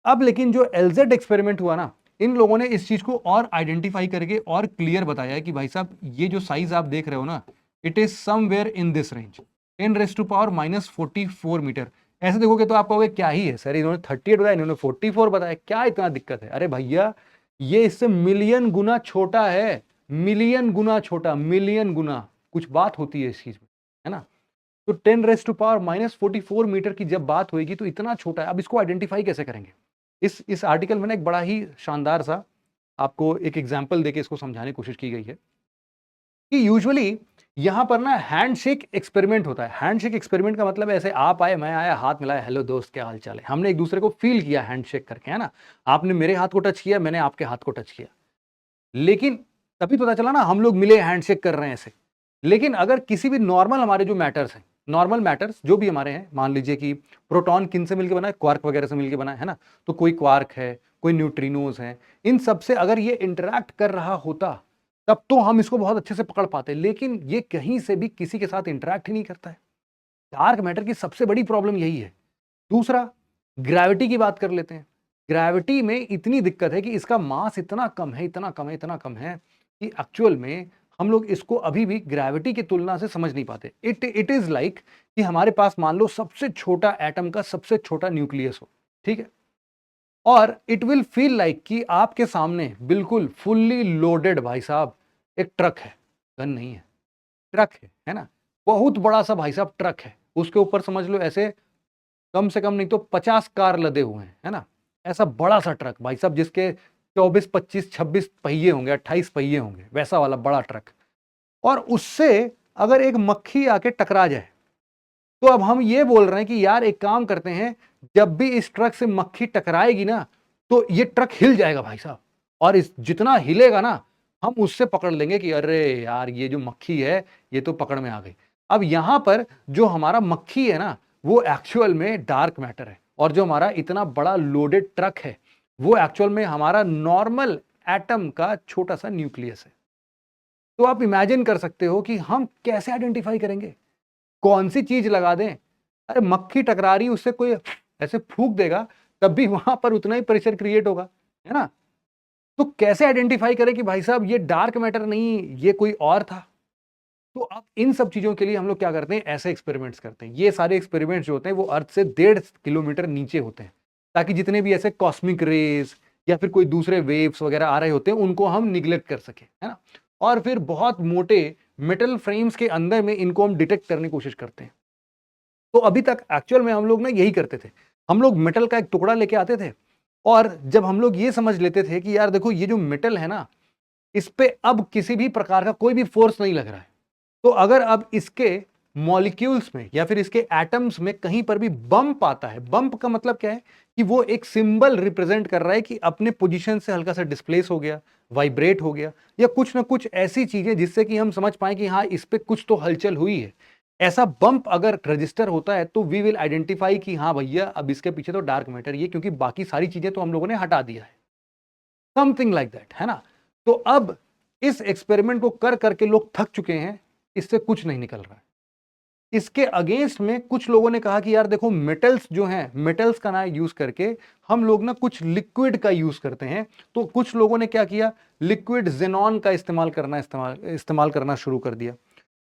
Speaker 1: अब लेकिन जो LZ एक्सपेरिमेंट हुआ ना, इन लोगों ने इस चीज को और आइडेंटिफाई करके और क्लियर बताया है कि भाई साहब ये जो साइज आप देख रहे हो ना, it is somewhere in this range, 10⁻⁻44 metre. ऐसे देखोगे तो आप कहोगे क्या ही है सर, इन्होंने 38 बताया, इन्होंने 44 बताया, क्या इतना दिक्कत है। अरे भैया ये इससे मिलियन गुना छोटा है, मिलियन गुना छोटा, मिलियन गुना। कुछ बात होती है इस चीज में, है ना। तो 10⁻⁻44 मीटर की जब बात होगी तो इतना छोटा है। अब इसको आइडेंटिफाई कैसे करेंगे, इस आर्टिकल में ना एक बड़ा ही शानदार सा आपको एक एग्जाम्पल देके इसको समझाने की कोशिश की गई है। कि यूजुअली यहाँ पर ना हैंडशेक एक्सपेरिमेंट होता है। हैंडशेक एक्सपेरिमेंट का मतलब ऐसे आप आए, मैं आया, हाथ मिलाया, हेलो दोस्त क्या हाल चाल है? हमने एक दूसरे को फ़ील किया हैंडशेक करके, है ना? आपने मेरे हाथ को टच किया, मैंने आपके हाथ को टच किया। लेकिन तभी पता चला ना हम लोग मिले हैंडशेक कर रहे हैं ऐसे। लेकिन अगर किसी भी नॉर्मल हमारे जो मैटर्स हैं, नॉर्मल मैटर्स जो भी हमारे हैं, मान लीजिए कि प्रोटॉन किनसे मिलके बना है? क्वार्क वगैरह से मिलके बना है ना? तो कोई क्वार्क है, कोई न्यूट्रिनोज़ हैं, इन सब से अगर ये इंटरैक्ट कर रहा होता, तब तो हम इसको बहुत अच्छे से पकड़ पाते। लेकिन ये कहीं से भी किसी के साथ इंटरैक्ट ही नहीं करता है। डार्क मैटर की सबसे बड़ी प्रॉब्लम यही है। दूसरा, ग्रेविटी की बात कर लेते हैं। ग्रेविटी में इतनी दिक्कत है कि इसका मास इतना कम है, इतना कम है, इतना कम है कि एक्चुअल में हम लोग इसको अभी भी ग्रेविटी की तुलना से समझ नहीं पाते। इट इज लाइक कि हमारे पास मान लो सबसे छोटा एटम का सबसे छोटा न्यूक्लियस हो, ठीक है? और इट विल फील लाइक कि आपके सामने बिल्कुल फुल्ली लोडेड भाई साहब एक ट्रक है, गन नहीं है, ट्रक है ना? बहुत बड़ा सा भाई साहब ट्रक है। उसके ऊपर समझ लो ऐसे कम से कम नहीं तो 50 कार लदे हुए हैं, है ना? ऐसा बड़ा सा ट्रक भाई साहब जिसके 24, 25, 26 पहिए होंगे, 28 पहिए होंगे, वैसा वाला बड़ा ट्रक। और उससे अगर एक मक्खी आके टकरा जाए, तो अब हम ये बोल रहे हैं कि यार एक काम करते हैं, जब भी इस ट्रक से मक्खी टकराएगी ना, तो ये ट्रक हिल जाएगा भाई साहब। और इस जितना हिलेगा ना, हम उससे पकड़ लेंगे कि अरे यार ये जो मक्खी है, ये तो पकड़ में आ गई। अब यहां पर जो हमारा मक्खी है ना, वो एक्चुअल में डार्क मैटर है, और जो हमारा इतना बड़ा लोडेड ट्रक है, वो एक्चुअल में हमारा नॉर्मल एटम का छोटा सा न्यूक्लियस है। तो आप इमेजिन कर सकते हो कि हम कैसे आइडेंटिफाई करेंगे, कौन सी चीज लगा दें? अरे मक्खी टकरा रही, उससे कोई ऐसे फूंक देगा, तब भी वहां पर उतना ही प्रेशर क्रिएट होगा, है ना? तो कैसे आइडेंटिफाई करें कि भाई साहब ये डार्क मैटर नहीं, ये कोई और था? तो अब इन सब चीजों के लिए हम लोग क्या करते हैं, ऐसे एक्सपेरिमेंट्स करते हैं। ये सारे एक्सपेरिमेंट्स जो होते हैं वो अर्थ से 1.5 किलोमीटर नीचे होते हैं, ताकि जितने भी ऐसे कॉस्मिक रेज या फिर कोई दूसरे वेव्स वगैरह आ रहे होते हैं उनको हम निग्लेक्ट कर सके, है ना? और फिर बहुत मोटे मेटल फ्रेम्स के अंदर में इनको हम डिटेक्ट करने की कोशिश करते हैं। तो अभी तक एक्चुअल में हम लोग ना यही करते थे। हम लोग मेटल का एक टुकड़ा लेके आते थे, और जब हम लोग ये समझ लेते थे कि यार देखो ये जो मेटल है ना, इस पे अब किसी भी प्रकार का कोई भी फोर्स नहीं लग रहा है। तो अगर अब इसके मॉलिक्यूल्स में या फिर इसके एटम्स में कहीं पर भी बम्प आता है, बम्प का मतलब क्या है कि वो एक सिंबल रिप्रेजेंट कर रहा है कि अपने पोजीशन से हल्का सा डिस्प्लेस हो गया, वाइब्रेट हो गया, या कुछ ना कुछ ऐसी चीजें जिससे कि हम समझ पाए कि हाँ इस पे कुछ तो हलचल हुई है। ऐसा बम्प अगर रजिस्टर होता है तो वी विल आइडेंटिफाई कि हाँ भैया अब इसके पीछे तो डार्क मैटर ही है, क्योंकि बाकी सारी चीजें तो हम लोगों ने हटा दिया है। समथिंग लाइक दैट, है ना? तो अब इस एक्सपेरिमेंट को कर करके लोग थक चुके हैं, इससे कुछ नहीं निकल रहा है। इसके अगेंस्ट में कुछ लोगों ने कहा कि यार देखो मेटल्स जो हैं, मेटल्स का ना यूज करके हम लोग ना कुछ लिक्विड का यूज करते हैं। तो कुछ लोगों ने क्या किया, लिक्विड जेनॉन का इस्तेमाल करना शुरू कर दिया।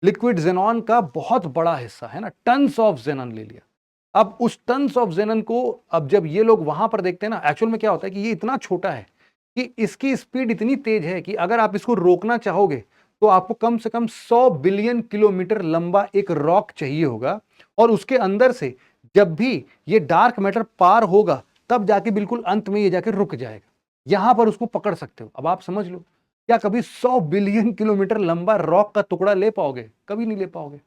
Speaker 1: लिक्विड जेनॉन का बहुत बड़ा हिस्सा है ना, टन्स ऑफ जेनन ले लिया। अब उस टन्स ऑफ जेनन को अब जब ये लोग वहां पर देखते हैं ना, एक्चुअल में क्या होता है कि ये इतना छोटा है कि इसकी स्पीड इतनी तेज है कि अगर आप इसको रोकना चाहोगे तो आपको कम से कम 100 बिलियन किलोमीटर लंबा एक रॉक चाहिए होगा, और उसके अंदर से जब भी ये डार्क मैटर पार होगा तब जाके बिल्कुल अंत में ये जाके रुक जाएगा। यहां पर उसको पकड़ सकते हो। अब आप समझ लो, क्या कभी 100 बिलियन किलोमीटर लंबा रॉक का टुकड़ा ले पाओगे? कभी नहीं ले पाओगे।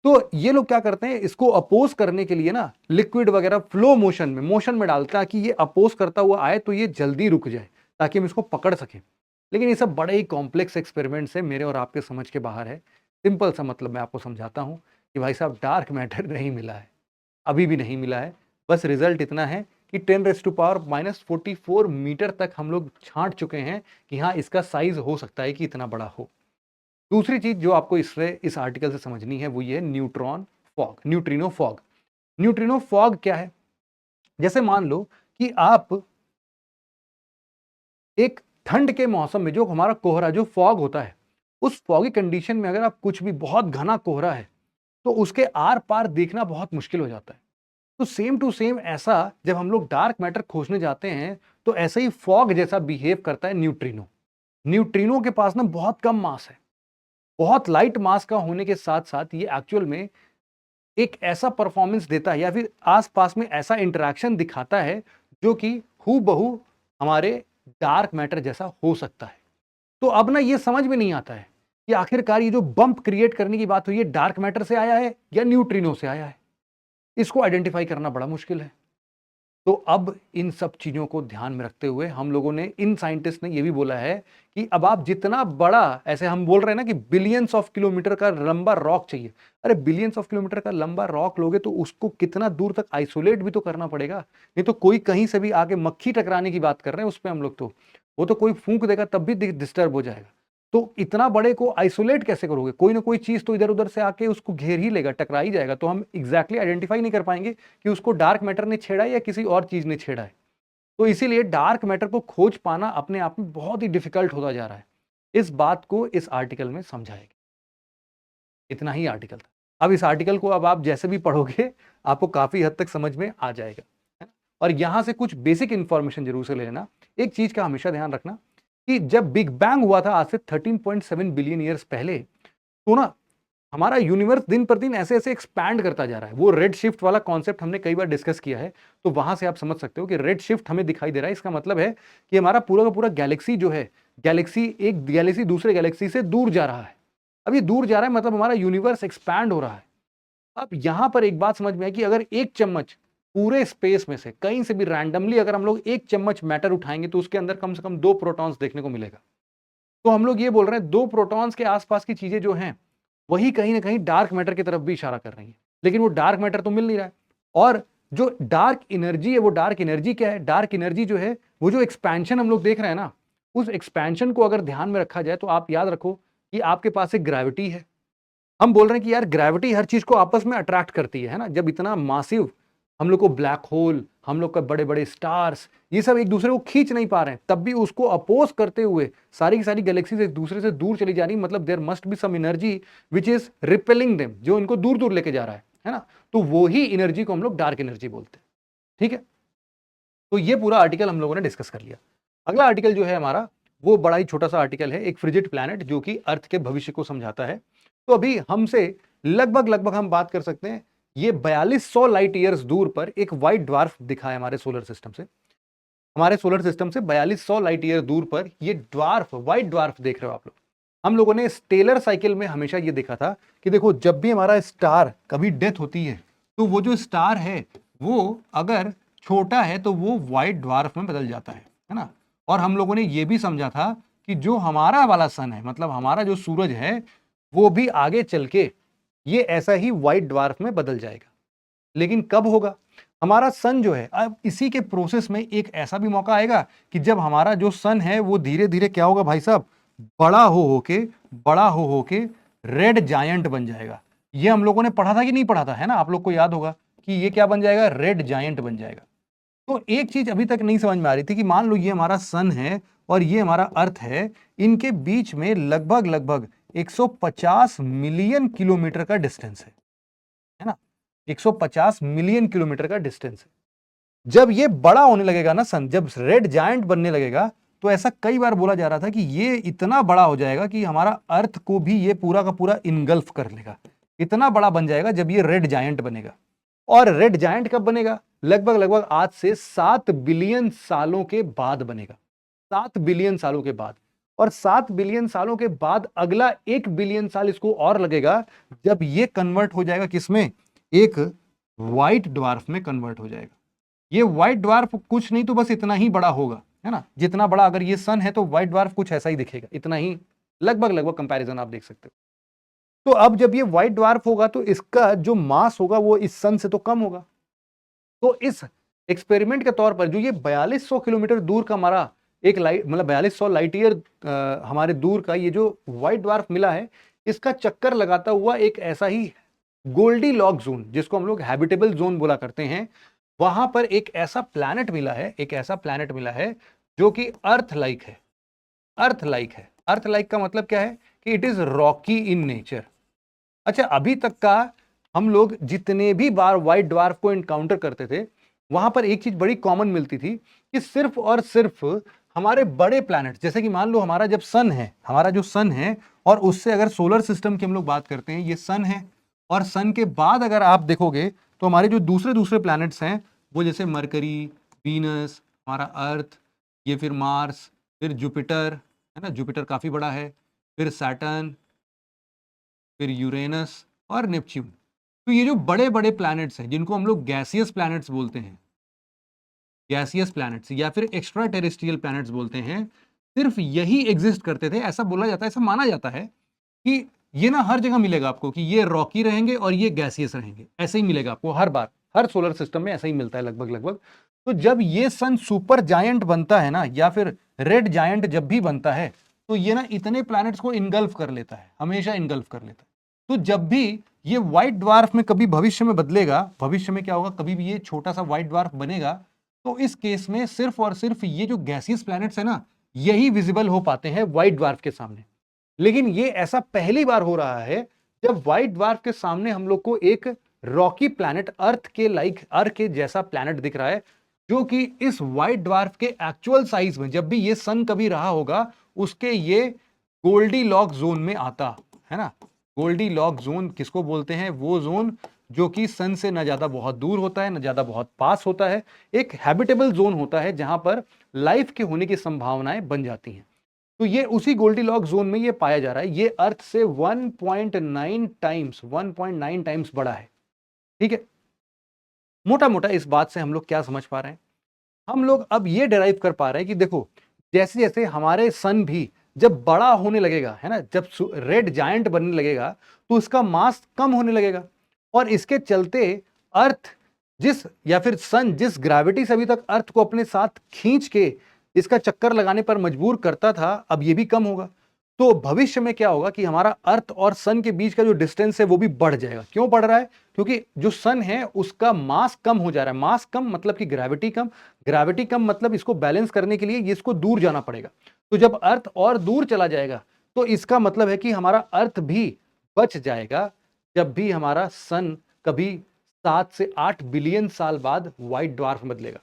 Speaker 1: तो ये लोग क्या करते हैं, इसको अपोज करने के लिए ना लिक्विड वगैरह फ्लो मोशन में डालता है कि ये अपोज करता हुआ आए तो ये जल्दी रुक जाए, ताकि हम इसको पकड़ सकें। लेकिन ये सब बड़े ही कॉम्प्लेक्स एक्सपेरिमेंट्स है, मेरे और आपके समझ के बाहर है। सिंपल सा मतलब मैं आपको समझाता हूं कि भाई साहब डार्क मैटर नहीं मिला है, अभी भी नहीं मिला है। बस रिजल्ट इतना है कि 10⁻⁻⁴ मीटर तक हम लोग छांट चुके हैं कि हाँ इसका साइज हो सकता है कि इतना बड़ा हो। दूसरी चीज जो आपको इस आर्टिकल से समझनी है वो ये है न्यूट्रिनो फॉग। न्यूट्रिनो फॉग क्या है? जैसे मान लो कि आप एक ठंड के मौसम में जो हमारा कोहरा जो फॉग होता है, उस फॉगी कंडीशन में अगर आप कुछ भी बहुत घना कोहरा है तो उसके आर पार देखना बहुत मुश्किल हो जाता है। तो सेम टू सेम ऐसा जब हम लोग डार्क मैटर खोजने जाते हैं तो ऐसे ही फॉग जैसा बिहेव करता है न्यूट्रिनो। न्यूट्रिनो के पास ना बहुत कम मास है, बहुत लाइट मास का होने के साथ साथ ये एक्चुअल में एक ऐसा परफॉर्मेंस देता है या फिर आसपास में ऐसा इंटरेक्शन दिखाता है जो कि हूबहू हमारे डार्क मैटर जैसा हो सकता है। तो अब ना ये समझ में नहीं आता है कि आखिरकार ये जो बम्प क्रिएट करने की बात हुई है डार्क मैटर से आया है या न्यूट्रिनो से आया है, इसको आइडेंटिफाई करना बड़ा मुश्किल है। तो अब इन सब चीजों को ध्यान में रखते हुए हम लोगों ने, इन साइंटिस्ट ने ये भी बोला है कि अब आप जितना बड़ा, ऐसे हम बोल रहे हैं ना कि बिलियंस ऑफ किलोमीटर का लंबा रॉक चाहिए, अरे बिलियंस ऑफ किलोमीटर का लंबा रॉक लोगे तो उसको कितना दूर तक आइसोलेट भी तो करना पड़ेगा। नहीं तो कोई कहीं से भी आके मक्खी टकराने की बात कर रहे हैं उस पर हम लोग, तो वो तो कोई फूंक देगा तब भी डिस्टर्ब हो जाएगा। तो इतना बड़े को आइसोलेट कैसे करोगे? कोई ना कोई चीज तो इधर उधर से आके उसको घेर ही लेगा, टकरा ही जाएगा, तो हम एग्जैक्टली आइडेंटिफाई नहीं कर पाएंगे कि उसको डार्क मैटर ने छेड़ा है या किसी और चीज ने छेड़ा है। तो इसीलिए डार्क मैटर को खोज पाना अपने आप में बहुत ही डिफिकल्ट होता जा रहा है। इस बात को इस आर्टिकल में समझाया गया। इतना ही आर्टिकल था। अब इस आर्टिकल को अब आप जैसे भी पढ़ोगे आपको काफी हद तक समझ में आ जाएगा, है ना? और यहां से कुछ बेसिक इंफॉर्मेशन जरूर से ले लेना। एक चीज का हमेशा ध्यान रखना कि जब बिग बैंग हुआ था आज से 13.7 बिलियन ईयर्स पहले, तो ना हमारा यूनिवर्स दिन पर दिन ऐसे ऐसे एक्सपैंड करता जा रहा है। वो रेड शिफ्ट वाला कॉन्सेप्ट हमने कई बार डिस्कस किया है, तो वहां से आप समझ सकते हो कि रेड शिफ्ट हमें दिखाई दे रहा है। इसका मतलब है कि हमारा पूरा का पूरा गैलेक्सी जो है, गैलेक्सी एक गैलेक्सी दूसरे गैलेक्सी से दूर जा रहा है। अब ये दूर जा रहा है मतलब हमारा यूनिवर्स एक्सपैंड हो रहा है। अब यहां पर एक बात समझ में आई कि अगर एक चम्मच पूरे स्पेस में से कहीं से भी रैंडमली अगर हम लोग एक चम्मच मैटर उठाएंगे तो उसके अंदर कम से कम 2 प्रोटॉन्स देखने को मिलेगा। तो हम लोग ये बोल रहे हैं 2 प्रोटॉन्स के आसपास की चीजें जो हैं वही कहीं ना कहीं डार्क मैटर की तरफ भी इशारा कर रही है, लेकिन वो डार्क मैटर तो मिल नहीं रहा है। और जो डार्क एनर्जी है, वो डार्क एनर्जी क्या है? डार्क एनर्जी जो है वो जो एक्सपेंशन हम लोग देख रहे हैं ना, उस एक्सपेंशन को अगर ध्यान में रखा जाए तो आप याद रखो कि आपके पास एक ग्रेविटी है। हम बोल रहे हैं कि यार ग्रेविटी हर चीज को आपस में अट्रैक्ट करती है ना? जब इतना मासिव हम लोग को ब्लैक होल, हम लोग का बड़े बड़े स्टार्स, ये सब एक दूसरे को खींच नहीं पा रहे हैं, तब भी उसको अपोज करते हुए सारी की सारी गैलेक्सीज एक दूसरे से दूर चली जा रही, मतलब there must be some energy which is repelling them, जो इनको दूर दूर लेके जा रहा है ना? तो वो ही एनर्जी को हम लोग डार्क एनर्जी बोलते हैं। ठीक है, तो ये पूरा आर्टिकल हम लोगों ने डिस्कस कर लिया। अगला आर्टिकल जो है हमारा, वो बड़ा ही छोटा सा आर्टिकल है, एक फ्रिजिड प्लैनेट जो कि अर्थ के भविष्य को समझाता है। तो अभी हमसे लगभग लगभग हम बात कर सकते हैं, ये 4200 लाइट ईयर्स दूर पर एक व्हाइट ड्वार्फ दिखा है हमारे सोलर सिस्टम से। हमारे सोलर सिस्टम से 4200 लाइट ईयर दूर पर ये ड्वार्फ, व्हाइट ड्वार्फ देख रहे हो आप लोग। हम लोगों ने स्टेलर साइकिल में हमेशा ये देखा था कि देखो जब भी हमारा स्टार कभी डेथ होती है तो वो जो स्टार है वो अगर छोटा है तो वो व्हाइट ड्वार्फ में बदल जाता है ना? और हम लोगों ने ये भी समझा था कि जो हमारा वाला सन है, मतलब हमारा जो सूरज है, वो भी आगे चल के ये ऐसा ही व्हाइट ड्वार्फ में बदल जाएगा। लेकिन कब होगा? हमारा सन जो है, अब इसी के प्रोसेस में एक ऐसा भी मौका आएगा कि जब हमारा जो सन है वो धीरे धीरे क्या होगा भाई साहब, बड़ा हो होके रेड जायंट बन जाएगा। ये हम लोगों ने पढ़ा था कि नहीं पढ़ा था, है ना? आप लोग को याद होगा कि ये क्या बन जाएगा, रेड जायंट बन जाएगा। तो एक चीज अभी तक नहीं समझ में आ रही थी कि मान लो ये हमारा सन है और ये हमारा अर्थ है, इनके बीच में लगभग लगभग 150 मिलियन किलोमीटर का डिस्टेंस है ना? 150 मिलियन किलोमीटर का डिस्टेंस है। जब ये बड़ा होने लगेगा ना सन, जब रेड जायंट बनने लगेगा, तो ऐसा कई बार बोला जा रहा था कि ये इतना बड़ा हो जाएगा कि हमारा अर्थ को भी ये पूरा का पूरा इनगल्फ कर लेगा। इतना बड़ा बन जाएगा जब ये रेड जायंट बनेगा। और रेड जायंट कब बनेगा? लगभग लगभग आज से 7 बिलियन सालों के बाद बनेगा। 7 बिलियन सालों के बाद। और 7 बिलियन सालों के बाद अगला 1 बिलियन साल इसको और लगेगा, जब ये कन्वर्ट हो जाएगा किसमें? एक व्हाइट ड्वार्फ में कन्वर्ट हो जाएगा। ये व्हाइट ड्वार्फ कुछ नहीं तो बस इतना ही बड़ा होगा, है ना? जितना बड़ा अगर ये सन है तो व्हाइट ड्वार्फ कुछ ऐसा ही दिखेगा, इतना ही लगभग लगभग कंपैरिजन आप देख सकते हो। तो अब जब ये व्हाइट ड्वार्फ होगा तो इसका जो मास होगा वो इस सन से तो कम होगा। तो इस एक्सपेरिमेंट के तौर पर जो ये 4200 किलोमीटर दूर का हमारा एक लाइट, मतलब 4200 लाइट ईयर हमारे दूर का ये जो व्हाइट ड्वार्फ मिला है, इसका चक्कर लगाता हुआ एक ऐसा ही गोल्डी लॉक जोन, जिसको हम लोग हैबिटेबल जोन बोला करते हैं, वहां पर एक ऐसा प्लैनेट मिला है, एक ऐसा प्लैनेट मिला है जो कि अर्थ लाइक है। अर्थ लाइक है। अर्थ लाइक का मतलब क्या है? कि it is Rocky in nature. अच्छा, अभी तक का हम लोग जितने भी बार व्हाइट ड्वार्फ को एनकाउंटर करते थे, वहां पर एक चीज बड़ी कॉमन मिलती थी कि सिर्फ और सिर्फ हमारे बड़े प्लैनेट, जैसे कि मान लो हमारा जब सन है, हमारा जो सन है, और उससे अगर सोलर सिस्टम की हम लोग बात करते हैं, ये सन है, और सन के बाद अगर आप देखोगे तो हमारे जो दूसरे दूसरे प्लैनेट्स हैं, वो जैसे मरकरी, वीनस, हमारा अर्थ, ये फिर मार्स, फिर जुपिटर, है ना? जुपिटर काफी बड़ा है, फिर सैटर्न, फिर यूरेनस और नेपच्यून। तो ये जो बड़े बड़े प्लैनेट्स हैं जिनको हम लोग गैसियस प्लैनेट्स बोलते हैं, गैसियस प्लैनेट्स या फिर एक्स्ट्रा टेरेस्ट्रियल प्लैनेट्स बोलते हैं, सिर्फ यही एग्जिस्ट करते थे। ऐसा बोला जाता है, ऐसा माना जाता है कि ये ना हर जगह मिलेगा आपको कि ये रॉकी रहेंगे और ये गैसियस रहेंगे, ऐसे ही मिलेगा आपको हर बार, हर सोलर सिस्टम में ऐसा ही मिलता है लगभग लगभग। तो जब ये सन सुपर जायंट बनता है ना, या फिर रेड जायंट जब भी बनता है, तो ये ना इतने प्लैनेट्स को इनगल्फ कर लेता है, हमेशा इनगल्फ कर लेता है। तो जब भी ये व्हाइट ड्वार्फ में कभी भविष्य में बदलेगा, भविष्य में क्या होगा, कभी भी ये छोटा सा व्हाइट ड्वार्फ बनेगा, तो इस केस में सिर्फ और सिर्फ ये जो गैसियस प्लैनेट्स है ना, यही विजिबल हो पाते हैं व्हाइट ड्वार्फ के सामने। लेकिन ये ऐसा पहली बार हो रहा है जब व्हाइट ड्वार्फ के सामने हम लोग को एक रॉकी प्लैनेट, अर्थ के लाइक, अर्थ के जैसा प्लैनेट दिख रहा है, जो कि इस व्हाइट ड्वार्फ के एक्चुअल साइज में, जब भी ये सन कभी रहा होगा, उसके ये गोल्डी लॉक जोन में आता है ना। गोल्डी लॉक जोन किसको बोलते हैं? वो जोन जो कि सन से न ज्यादा बहुत दूर होता है, न ज्यादा बहुत पास होता है, एक हैबिटेबल जोन होता है जहां पर लाइफ के होने की संभावनाएं बन जाती हैं। तो ये उसी गोल्डीलॉक जोन में ये पाया जा रहा है। ये अर्थ से 1.9 टाइम्स बड़ा है। ठीक है, मोटा मोटा इस बात से हम लोग क्या समझ पा रहे हैं? हम लोग अब ये डिराइव कर पा रहे हैं कि देखो, जैसे जैसे हमारे सन भी जब बड़ा होने लगेगा, है ना, जब रेड जायंट बनने लगेगा, तो उसका मास कम होने लगेगा, और इसके चलते अर्थ जिस, या फिर सन जिस ग्रेविटी से अभी तक अर्थ को अपने साथ खींच के इसका चक्कर लगाने पर मजबूर करता था, अब ये भी कम होगा। तो भविष्य में क्या होगा कि हमारा अर्थ और सन के बीच का जो डिस्टेंस है वो भी बढ़ जाएगा। क्यों बढ़ रहा है? क्योंकि जो सन है उसका मास कम हो जा रहा है। मास कम मतलब कि ग्रेविटी कम, ग्रेविटी कम मतलब इसको बैलेंस करने के लिए ये इसको दूर जाना पड़ेगा। तो जब अर्थ और दूर चला जाएगा, तो इसका मतलब है कि हमारा अर्थ भी बच जाएगा, जब भी हमारा सन कभी 7 से 8 बिलियन साल बाद व्हाइट ड्वार्फ बदलेगा।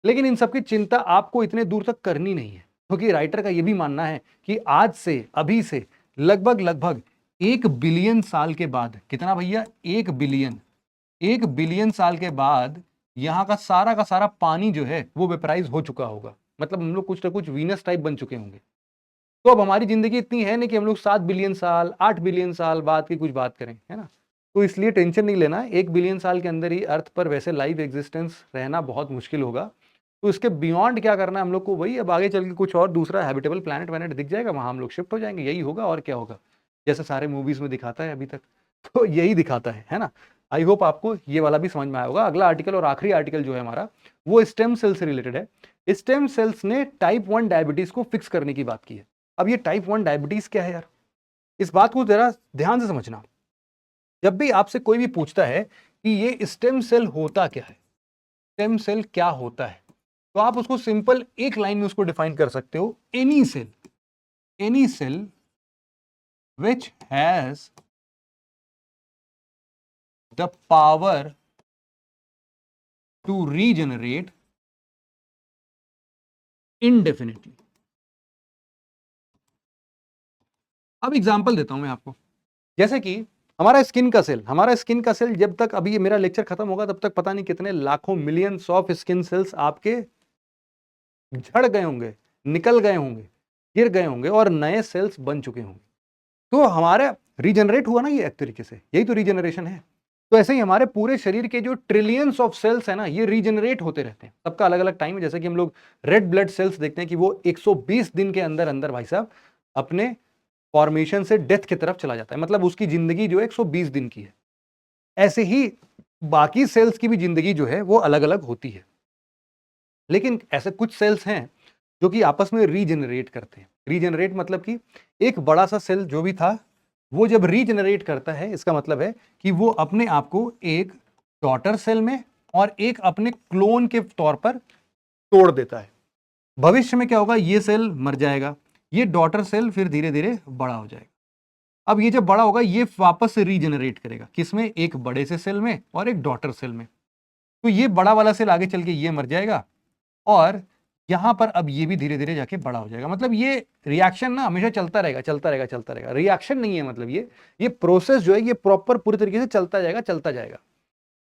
Speaker 1: लेकिन इन सबकी चिंता आपको इतने दूर तक करनी नहीं है, क्योंकि राइटर का यह भी मानना है कि आज से, अभी से लगभग लगभग 1 बिलियन साल के बाद, कितना भैया? 1 बिलियन, 1 बिलियन साल के बाद यहाँ का सारा पानी जो है वो वेपराइज हो चुका होगा। मतलब हम लोग कुछ ना कुछ वीनस टाइप बन चुके होंगे। तो अब हमारी जिंदगी इतनी है नहीं कि हम लोग 7 बिलियन साल, 8 बिलियन साल बाद की कुछ बात करें, है ना। तो इसलिए टेंशन नहीं लेना, 1 बिलियन साल के अंदर ही अर्थ पर वैसे लाइफ एग्जिस्टेंस रहना बहुत मुश्किल होगा। तो इसके बियॉन्ड क्या करना है हम लोग को? वही, अब आगे चल के कुछ और दूसरा हैबिटेबल प्लैनेट वैनेट दिख जाएगा, वहां हम लोग शिफ्ट हो जाएंगे, यही होगा और क्या होगा, जैसे सारे मूवीज में दिखाता है अभी तक। तो यही दिखाता है ना। आई होप आपको ये वाला भी समझ में आया होगा। अगला आर्टिकल और आखिरी आर्टिकल जो है हमारा, वो स्टेम सेल से रिलेटेड है। स्टेम सेल्स ने टाइप 1 डायबिटीज को फिक्स करने की बात की है। अब ये टाइप 1 डायबिटीज क्या है यार? इस बात को जरा ध्यान से समझना। जब भी आपसे कोई भी पूछता है कि ये स्टेम सेल होता क्या है, स्टेम सेल क्या होता है, तो आप उसको सिंपल एक लाइन में उसको डिफाइन कर सकते हो, any cell which has the power to regenerate indefinitely। अब एग्जांपल देता हूं मैं आपको, जैसे कि हमारा स्किन का सेल जब तक, अभी ये मेरा लेक्चर खत्म होगा तब तक पता नहीं कितने लाखों मिलियंस ऑफ स्किन सेल्स आपके झड़ गए होंगे, निकल गए होंगे, गिर गए होंगे और नए सेल्स बन चुके होंगे। तो हमारा रीजनरेट हुआ ना ये, एक तरीके से यही तो रीजनरेशन है। तो ऐसे ही हमारे पूरे शरीर के जो ट्रिलियंस ऑफ सेल्स है ना, ये रीजनरेट होते रहते हैं। सबका अलग अलग टाइम है। जैसे कि हम लोग रेड ब्लड सेल्स देखते हैं कि वो 120 दिन के अंदर अंदर भाई साहब अपने फॉर्मेशन से डेथ की तरफ चला जाता है, मतलब उसकी जिंदगी जो है 120 दिन की है। ऐसे ही बाकी सेल्स की भी जिंदगी जो है वो अलग अलग होती है। लेकिन ऐसे कुछ सेल्स हैं जो कि आपस में रीजनरेट करते हैं। रीजनरेट मतलब कि एक बड़ा सा सेल जो भी था, वो जब रीजनरेट करता है, इसका मतलब है कि वो अपने आप को एक डॉटर सेल में और एक अपने क्लोन के तौर पर तोड़ देता है। भविष्य में क्या होगा? ये सेल मर जाएगा, ये डॉटर सेल फिर धीरे धीरे बड़ा हो जाएगा। अब ये जब बड़ा होगा, ये वापस से रीजनरेट करेगा, किसमें? एक बड़े से सेल में और एक डॉटर सेल में। तो ये बड़ा वाला सेल आगे चल के ये मर जाएगा, और यहां पर अब ये भी धीरे धीरे जाके बड़ा हो जाएगा। मतलब ये रिएक्शन ना हमेशा चलता रहेगा, चलता रहेगा, चलता रहेगा। रिएक्शन नहीं है, मतलब ये प्रोसेस जो है ये प्रॉपर पूरी तरीके से चलता जाएगा, चलता जाएगा।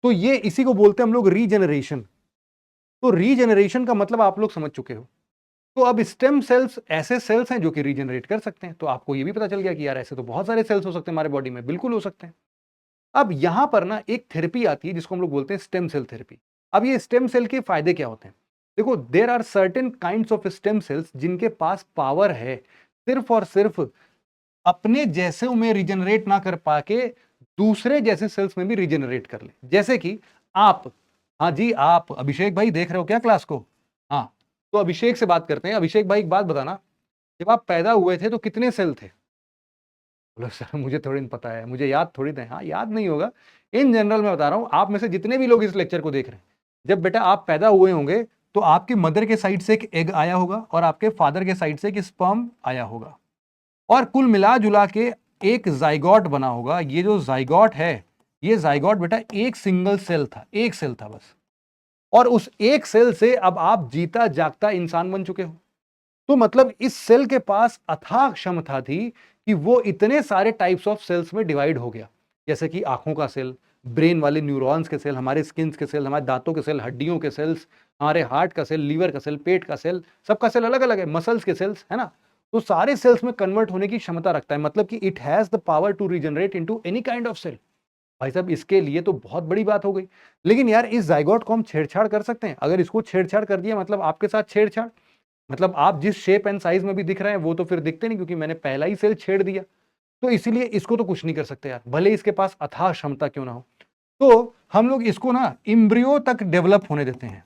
Speaker 1: तो ये इसी को बोलते हैं हम लोग रीजनरेशन। तो रीजनरेशन का मतलब आप लोग समझ चुके हो तो अब स्टेम सेल्स ऐसे सेल्स हैं जो कि रीजनरेट कर सकते हैं। तो आपको ये भी पता चल गया कि यार ऐसे तो बहुत सारे सेल्स हो सकते हैं हमारे बॉडी में, बिल्कुल हो सकते हैं। अब यहां पर ना एक थेरेपी आती है जिसको हम लोग बोलते हैं स्टेम सेल थेरेपी। अब ये स्टेम सेल के फायदे क्या होते हैं? देखो, there are certain kinds of stem cells जिनके पास पावर है सिर्फ और सिर्फ अपने जैसे में रिजनरेट ना कर पाके दूसरे जैसे सेल्स में भी रिजनरेट कर ले। जैसे कि आप, हाँ जी, आप अभिषेक भाई देख रहे हो क्या क्लास को? हाँ, तो अभिषेक से बात करते हैं। अभिषेक भाई, एक बात बताना, जब आप पैदा हुए थे तो कितने सेल थे? बोलो सर मुझे थोड़ी नहीं पता है, मुझे याद थोड़ी था। हाँ, याद नहीं होगा, इन जनरल मैं बता रहा हूं, आप में से जितने भी लोग इस लेक्चर को देख रहे हैं, जब बेटा आप पैदा हुए होंगे तो आपकी मदर के साइड से एक एग आया होगा और आपके फादर के साइड से एक स्पर्म आया होगा, और कुल मिला जुला के एक जाइगोट बना होगा। ये जो जाइगोट है, ये जाइगोट बेटा एक सिंगल सेल था, एक सेल था बस, और उस एक सेल से अब आप जीता जागता इंसान बन चुके हो। तो मतलब इस सेल के पास अथाह क्षमता थी कि वो इतने सारे टाइप्स ऑफ सेल्स में डिवाइड हो गया, जैसे कि आंखों का सेल, ब्रेन वाले न्यूरॉन्स के सेल, हमारे स्किन के सेल, हमारे दांतों के सेल, हड्डियों के सेल्स, हमारे हार्ट का सेल, लीवर का सेल, पेट का सेल, सबका सेल अलग अलग है, मसल्स के सेल्स, है ना? तो सारे सेल्स में कन्वर्ट होने की क्षमता रखता है, मतलब कि it has the power to regenerate into any kind of cell. भाई साहब, इसके लिए तो बहुत बड़ी बात हो गई। लेकिन यार, इस जाइगोट को हम छेड़छाड़ कर सकते हैं? अगर इसको छेड़छाड़ कर दिया मतलब आपके साथ छेड़छाड़, मतलब आप जिस शेप एंड साइज में भी दिख रहे हैं वो तो फिर दिखते नहीं, क्योंकि मैंने पहला ही सेल छेड़ दिया। तो इसीलिए इसको तो कुछ नहीं कर सकते यार, भले इसके पास अथाह क्षमता क्यों ना हो। तो हम लोग इसको ना इम्ब्रियो तक डेवलप होने देते हैं,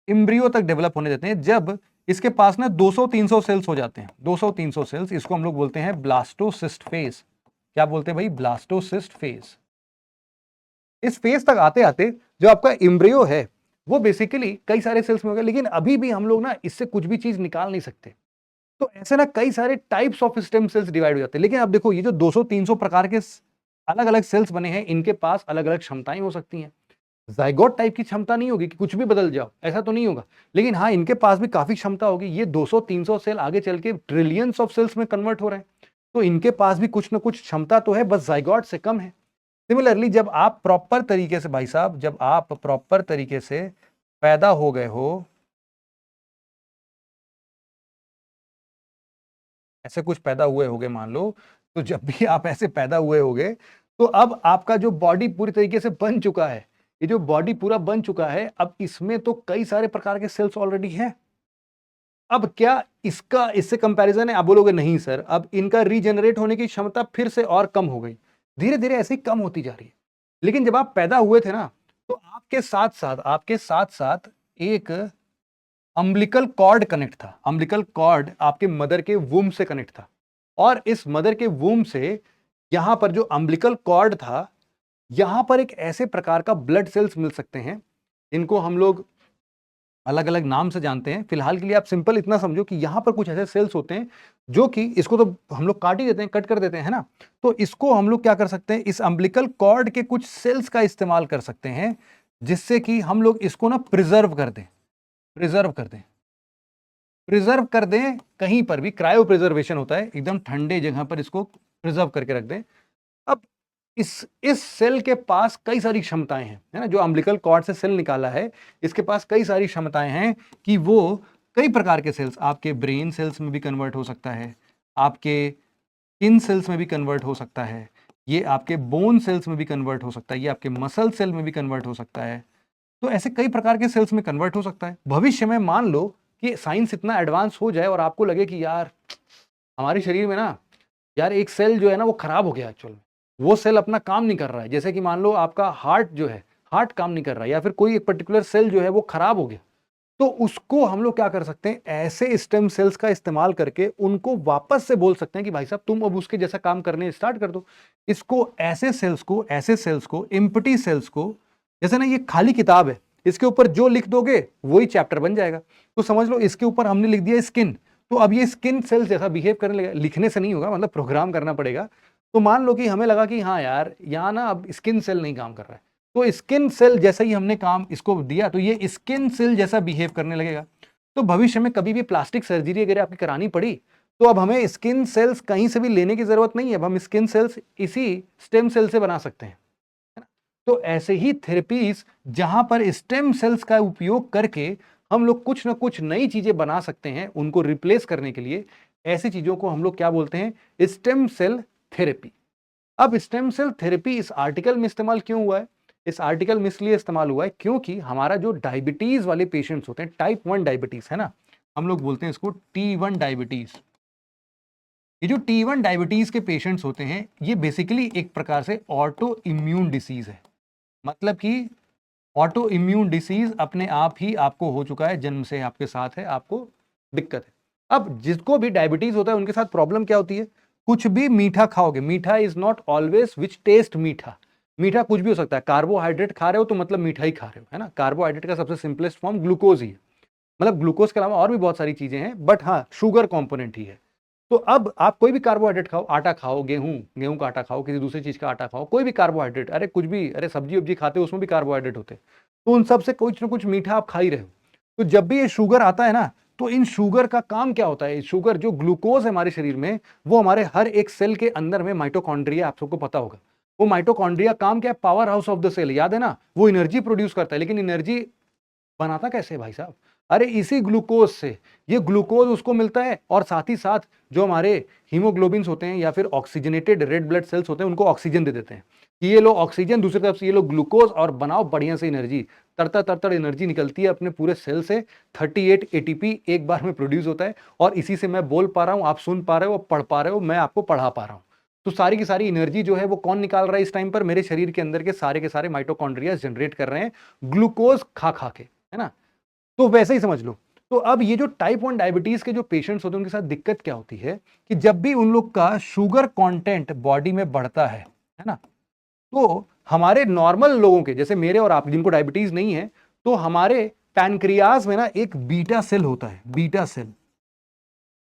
Speaker 1: इम्ब्रियो तक डेवलप होने देते हैं। जब इसके पास ना 200-300 सेल्स हो जाते हैं, 200-300 सेल्स, इसको हम लोग बोलते हैं ब्लास्टोसिस्ट फेज। क्या बोलते हैं भाई? Blastocyst phase. इस फेज तक आते आते जो आपका इम्ब्रियो है वो बेसिकली कई सारे सेल्स में होगा, लेकिन अभी भी हम लोग ना इससे कुछ भी चीज निकाल नहीं सकते। तो ऐसे ना कई सारे types of stem sales divide हो जाते हैं। लेकिन अब देखो, ये जो 200-300 प्रकार के अलग अलग सेल्स बने हैं, इनके पास अलग अलग क्षमताएं हो सकती हैं। जाइगोट टाइप की क्षमता नहीं होगी कि कुछ भी बदल जाओ, ऐसा तो नहीं होगा। लेकिन हाँ, इनके पास भी काफी क्षमता होगी। ये 200-300 सेल आगे चल के ट्रिलियंस ऑफ सेल्स में कन्वर्ट हो रहे हैं, तो इनके पास भी कुछ ना कुछ क्षमता तो है, बस जाइगोट से कम है। सिमिलरली, जब आप प्रॉपर तरीके से भाई साहब, जब आप प्रॉपर तरीके से पैदा हो गए हो, ऐसे कुछ पैदा हुए होगे मान लो, तो जब भी आप ऐसे पैदा हुए होगे, तो अब आपका जो बॉडी पूरी तरीके से बन चुका है, ये जो बॉडी पूरा बन चुका है, अब इसमें तो कई सारे प्रकार के सेल्स ऑलरेडी हैं। अब क्या इसका इससे कंपैरिजन है? आप बोलोगे नहीं सर, अब इनका रीजनरेट होने की क्षमता फिर से और कम हो गई, धीरे धीरे ऐसे ही कम होती जा रही है। लेकिन जब आप पैदा हुए थे ना, तो आपके साथ साथ एक अम्बिलिकल कॉर्ड कनेक्ट था। अम्बिलिकल कॉर्ड आपके मदर के वूम से कनेक्ट था, और इस मदर के वूम से यहां पर जो अम्बिलिकल कॉर्ड था, यहां पर एक ऐसे प्रकार का ब्लड सेल्स मिल सकते हैं जिनको हम लोग अलग अलग नाम से जानते हैं। फिलहाल के लिए आप सिंपल इतना समझो कि यहां पर कुछ ऐसे सेल्स होते हैं जो कि इसको तो हम लोग काट ही देते हैं, कट कर देते हैं, है ना? तो इसको हम लोग क्या कर सकते हैं, इस अम्बिलिकल कॉर्ड के कुछ सेल्स का इस्तेमाल कर सकते हैं, जिससे कि हम लोग इसको ना प्रिजर्व कर दें, प्रिजर्व कर दें, प्रिजर्व कर दें। कहीं पर भी क्रायो प्रिजर्वेशन होता है, एकदम ठंडे जगह पर इसको प्रिजर्व करके रख दें। अब इस सेल के पास कई सारी क्षमताएं हैं, है ना? जो अम्बिलिकल कॉर्ड से सेल निकाला है, इसके पास कई सारी क्षमताएं हैं कि वो कई प्रकार के सेल्स, आपके ब्रेन सेल्स में भी कन्वर्ट हो सकता है, आपके स्किन सेल्स में भी कन्वर्ट हो सकता है, ये आपके बोन सेल्स में भी कन्वर्ट हो सकता है, ये आपके मसल सेल में भी कन्वर्ट हो सकता है। तो ऐसे कई प्रकार के सेल्स में कन्वर्ट हो सकता है। भविष्य में मान लो कि साइंस इतना एडवांस हो जाए और आपको लगे कि यार हमारे शरीर में ना, यार एक सेल जो है ना वो खराब हो गया एक्चुअल में, वो सेल अपना काम नहीं कर रहा है। जैसे कि मान लो आपका हार्ट जो है, हार्ट काम नहीं कर रहा है, या फिर कोई एक पर्टिकुलर सेल जो है वो खराब हो गया, तो उसको हम लोग क्या कर सकते हैं, ऐसे स्टेम सेल्स का इस्तेमाल करके उनको वापस से बोल सकते हैं कि भाई साहब तुम अब उसके जैसा काम करने स्टार्ट कर दो। इसको ऐसे सेल्स को एम्प्टी सेल्स को, जैसे ना ये खाली किताब है, इसके ऊपर जो लिख दोगे वही चैप्टर बन जाएगा। तो समझ लो इसके ऊपर हमने लिख दिया स्किन, तो अब ये स्किन सेल्स जैसा बिहेव करने लगेगा। लिखने से नहीं होगा, मतलब प्रोग्राम करना पड़ेगा। तो मान लो कि हमें लगा कि हाँ यार, यहाँ ना अब स्किन सेल नहीं काम कर रहा है, तो स्किन सेल जैसा ही हमने काम इसको दिया, तो ये स्किन सेल जैसा बिहेव करने लगेगा। तो भविष्य में कभी भी प्लास्टिक सर्जरी अगर आपकी करानी पड़ी, तो अब हमें स्किन सेल्स कहीं से भी लेने की जरूरत नहीं है, अब हम स्किन सेल्स इसी स्टेम सेल से बना सकते हैं, है ना? तो ऐसे ही थेरेपीज जहां पर स्टेम सेल्स का उपयोग करके हम लोग कुछ ना कुछ नई चीजें बना सकते हैं उनको रिप्लेस करने के लिए। ऐसी चीजों को हम लोग क्या बोलते हैं? Stem cell therapy. अब स्टेम सेल थेरेपी इस आर्टिकल में इस्तेमाल क्यों हुआ है? इस आर्टिकल में इसलिए इस्तेमाल हुआ है क्योंकि हमारा जो डायबिटीज वाले पेशेंट्स होते हैं, टाइप 1 डायबिटीज है ना, हम लोग बोलते हैं इसको T1 डायबिटीज। ये जो T1 डायबिटीज के पेशेंट्स होते हैं, ये बेसिकली एक प्रकार से ऑटो इम्यून डिसीज है। मतलब कि ऑटो इम्यून डिसीज अपने आप ही आपको हो चुका है, जन्म से आपके साथ है, आपको दिक्कत है। अब जिसको भी डायबिटीज होता है उनके साथ प्रॉब्लम क्या होती है? कुछ भी मीठा खाओगे, मीठा is not always which taste मीठा। मीठा कुछ भी हो सकता है। कार्बोहाइड्रेट खा रहे हो तो मतलब मीठा ही खा रहे हो, है ना। कार्बोहाइड्रेट का सबसे सिंपलेस्ट फॉर्म ग्लूकोज ही है। मतलब ग्लूकोज के अलावा और भी बहुत सारी चीजें हैं, बट हाँ, शुगर कॉम्पोनेंट ही है। तो अब आप कोई भी कार्बोहाइड्रेट खाओ, आटा खाओ, गेहूं गेहूं का आटा खाओ, किसी दूसरी चीज का आटा खाओ, कोई भी कार्बोहाइड्रेट, अरे कुछ भी, अरे सब्जी वब्जी खाते हो उसमें भी कार्बोहाइड्रेट होते हैं, तो उन सब से कुछ ना कुछ मीठा आप खा ही रहे हो। तो जब भी ये शुगर आता है ना, तो इन शुगर का काम क्या होता है? शुगर जो ग्लूकोज है हमारे शरीर में, वो हमारे हर एक सेल के अंदर में माइटोकॉन्ड्रिया, आप सबको पता होगा, वो माइटोकॉन्ड्रिया काम क्या है? Power house of the cell, याद है ना। वो एनर्जी प्रोड्यूस करता है, लेकिन एनर्जी बनाता कैसे है भाई साहब? अरे इसी ग्लूकोज से। ये ग्लूकोज उसको मिलता है, और साथ ही साथ जो हमारे हीमोग्लोबिन्स होते हैं या फिर ऑक्सीजनेटेड रेड ब्लड सेल्स होते हैं, उनको ऑक्सीजन दे देते हैं कि ये लो ऑक्सीजन, दूसरी तरफ से ये लो ग्लूकोज, और बनाओ बढ़िया से एनर्जी। तरतर तरतर एनर्जी निकलती है अपने पूरे सेल से। 38 एटीपी एक बार में प्रोड्यूस होता है, और इसी से मैं बोल पा रहा हूं, आप सुन पा रहे हो, पढ़ पा रहे हो, मैं आपको पढ़ा पा रहा हूं। तो सारी की सारी एनर्जी जो है वो कौन निकाल रहा है इस टाइम पर? मेरे शरीर के अंदर के सारे माइटोकॉन्ड्रिया जनरेट कर रहे हैं ग्लूकोज खा खा के, है ना। तो वैसे ही समझ लो। तो अब ये जो टाइप 1 डायबिटीज के जो पेशेंट्स होते हैं, उनके साथ दिक्कत क्या होती है कि जब भी उन लोग का शुगर कंटेंट बॉडी में बढ़ता है ना, तो हमारे नॉर्मल लोगों के जैसे मेरे और आप जिनको डायबिटीज नहीं है, तो हमारे पैनक्रियाज में ना एक बीटा सेल होता है, बीटा सेल।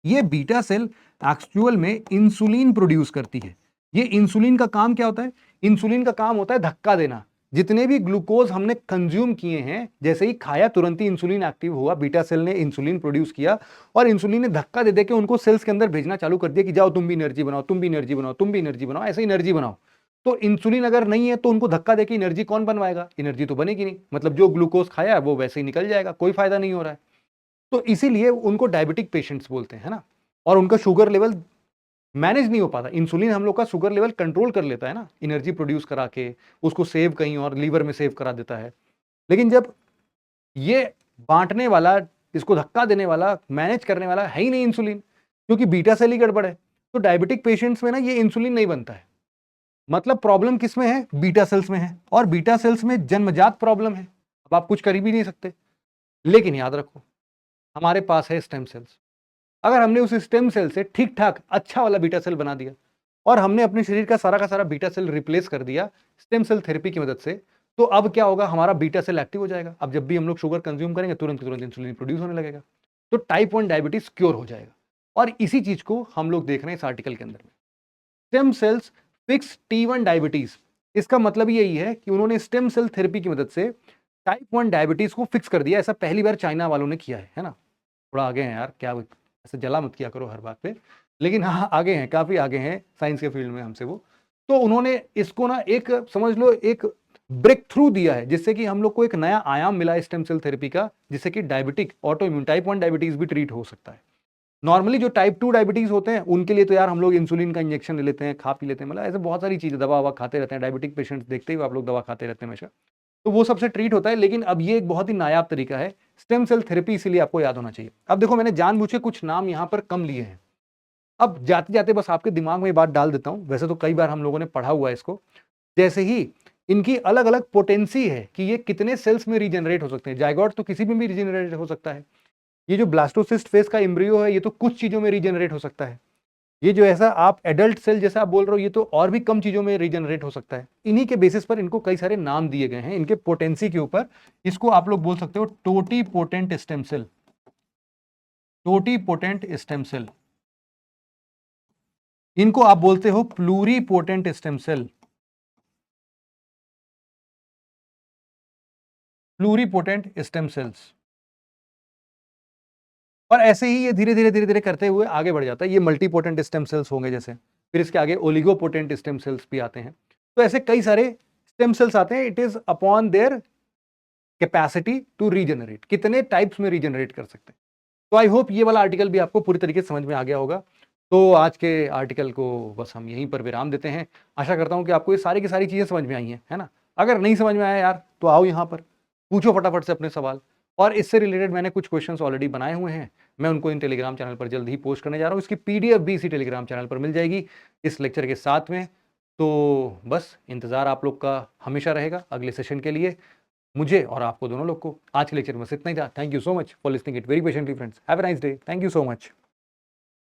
Speaker 1: ये बीटा सेल एक्चुअल में इंसुलिन प्रोड्यूस करती है। ये इंसुलिन का काम क्या होता है? इंसुलिन का काम होता है धक्का देना। जितने भी ग्लूकोज हमने कंज्यूम किए हैं, जैसे ही खाया तुरंत ही इंसुलिन एक्टिव हुआ, बीटा सेल ने इंसुलिन प्रोड्यूस किया, और इंसुलिन ने धक्का दे दे के उनको सेल्स के अंदर भेजना चालू कर दिया कि जाओ तुम भी एनर्जी बनाओ, तुम भी एनर्जी बनाओ, तुम भी एनर्जी बनाओ, ऐसे एनर्जी बनाओ। तो इंसुलिन अगर नहीं है तो उनको धक्का देके एनर्जी कौन बनवाएगा? एनर्जी तो बनेगी नहीं। मतलब जो ग्लूकोज खाया है वो वैसे ही निकल जाएगा, कोई फायदा नहीं हो रहा है। तो इसीलिए उनको डायबिटिक पेशेंट्स बोलते हैं, है ना। और उनका शुगर लेवल मैनेज नहीं हो पाता। इंसुलिन हम लोग का शुगर लेवल कंट्रोल कर लेता है ना, एनर्जी प्रोड्यूस करा के, उसको सेव कहीं और लीवर में सेव करा देता है। लेकिन जब ये बांटने वाला, इसको धक्का देने वाला, मैनेज करने वाला है ही नहीं इंसुलिन, क्योंकि बीटा सेल ही गड़बड़ है, तो डायबिटिक पेशेंट्स में ना ये इंसुलिन नहीं बनता है। मतलब प्रॉब्लम किस में है? बीटा सेल्स में है, और बीटा सेल्स में जन्मजात प्रॉब्लम है। अब आप कुछ कर भी नहीं सकते। लेकिन याद रखो, हमारे पास है स्टेम सेल्स। अगर हमने उस स्टेम सेल से ठीक ठाक अच्छा वाला बीटा सेल बना दिया, और हमने अपने शरीर का सारा बीटा सेल रिप्लेस कर दिया स्टेम सेल थेरेपी की मदद से, तो अब क्या होगा? हमारा बीटा सेल एक्टिव हो जाएगा। अब जब भी हम लोग शुगर कंज्यूम करेंगे, तुरंत तुरंत इंसुलिन प्रोड्यूस होने लगेगा, तो टाइप 1 डायबिटीज क्योर हो जाएगा। और इसी चीज को हम लोग देख रहे हैं इस आर्टिकल के अंदर में। Stem cells fix T1 diabetes. इसका मतलब यही है कि उन्होंने स्टेम सेल थेरेपी की मदद से टाइप 1 डायबिटीज को फिक्स कर दिया। ऐसा पहली बार चाइना वालों ने किया है ना। थोड़ा आगे हैं यार, क्या ऐसे जला मत किया करो हर बात पे। लेकिन हाँ, आगे हैं, काफी आगे हैं साइंस के फील्ड में हमसे वो। तो उन्होंने इसको ना एक समझ लो एक ब्रेक थ्रू दिया है, जिससे कि हम लोग को एक नया आयाम मिला है स्टेम सेल थेरेपी का, जिससे कि diabetic auto immune type 1 diabetes भी ट्रीट हो सकता है। नॉर्मली जो टाइप 2 डायबिटीज होते हैं उनके लिए तो यार हम लोग इंसुलिन का इंजेक्शन ले लेते हैं, खा पी लेते हैं, मतलब ऐसे बहुत सारी चीजें, दवा ववा खाते रहते हैं। डायबिटिक पेशेंट्स देखते ही आप लोग दवा खाते रहते हैं हमेशा, तो वो सबसे ट्रीट होता है। लेकिन अब ये एक बहुत ही नायाब तरीका है स्टेम सेल थेरेपी, इसीलिए आपको याद होना चाहिए। अब देखो, मैंने जानबूझ के कुछ नाम यहां पर कम लिए हैं। अब जाते जाते बस आपके दिमाग में ये बात डाल देता हूं, वैसे तो कई बार हम लोगों ने पढ़ा हुआ है इसको। जैसे ही इनकी अलग अलग पोटेंसी है कि ये कितने सेल्स में रीजनरेट हो सकते हैं। जाइगोट तो किसी में भी रीजनरेट हो सकता है। ये जो ब्लास्टोसिस्ट फेस का एम्ब्रियो है, ये तो कुछ चीजों में रीजनरेट हो सकता है। ये जो ऐसा आप एडल्ट सेल जैसा आप बोल रहे हो, ये तो और भी कम चीजों में रीजनरेट हो सकता है। इन्हीं के बेसिस पर इनको कई सारे नाम दिए गए हैं, इनके पोटेंसी के ऊपर। इसको आप लोग बोल सकते हो totipotent stem cell, totipotent stem cell. इनको आप बोलते हो pluripotent stem cell, pluripotent stem cells. और ऐसे ही ये धीरे धीरे करते हुए आगे बढ़ जाता है। ये मल्टी पोटेंट स्टेम सेल्स होंगे जैसे, फिर इसके आगे ओलिगो पोटेंट स्टेम सेल्स भी आते हैं। तो ऐसे कई सारे स्टेम सेल्स आते हैं। It is upon their capacity to regenerate, कितने टाइप्स में रीजनरेट कर सकते हैं। तो आई होप ये वाला आर्टिकल भी आपको पूरी तरीके से समझ में आ गया होगा। तो आज के आर्टिकल को बस हम यहीं पर विराम देते हैं। आशा करता हूं कि आपको ये सारी की सारी चीजें समझ में आई हैं, है ना। अगर नहीं समझ में आया यार तो आओ यहाँ पर, पूछो फटाफट से अपने सवाल। और इससे रिलेटेड मैंने कुछ क्वेश्चंस ऑलरेडी बनाए हुए हैं, मैं उनको इन टेलीग्राम चैनल पर जल्द ही पोस्ट करने जा रहा हूँ। इसकी पीडीएफ भी इसी टेलीग्राम चैनल पर मिल जाएगी इस लेक्चर के साथ में। तो बस इंतजार आप लोग का हमेशा रहेगा अगले सेशन के लिए। मुझे और आपको दोनों लोग को आज के लेक्चर में बस इतना ही था। Thank you so much for listening it very patiently friends. Have a nice day. Thank you so much.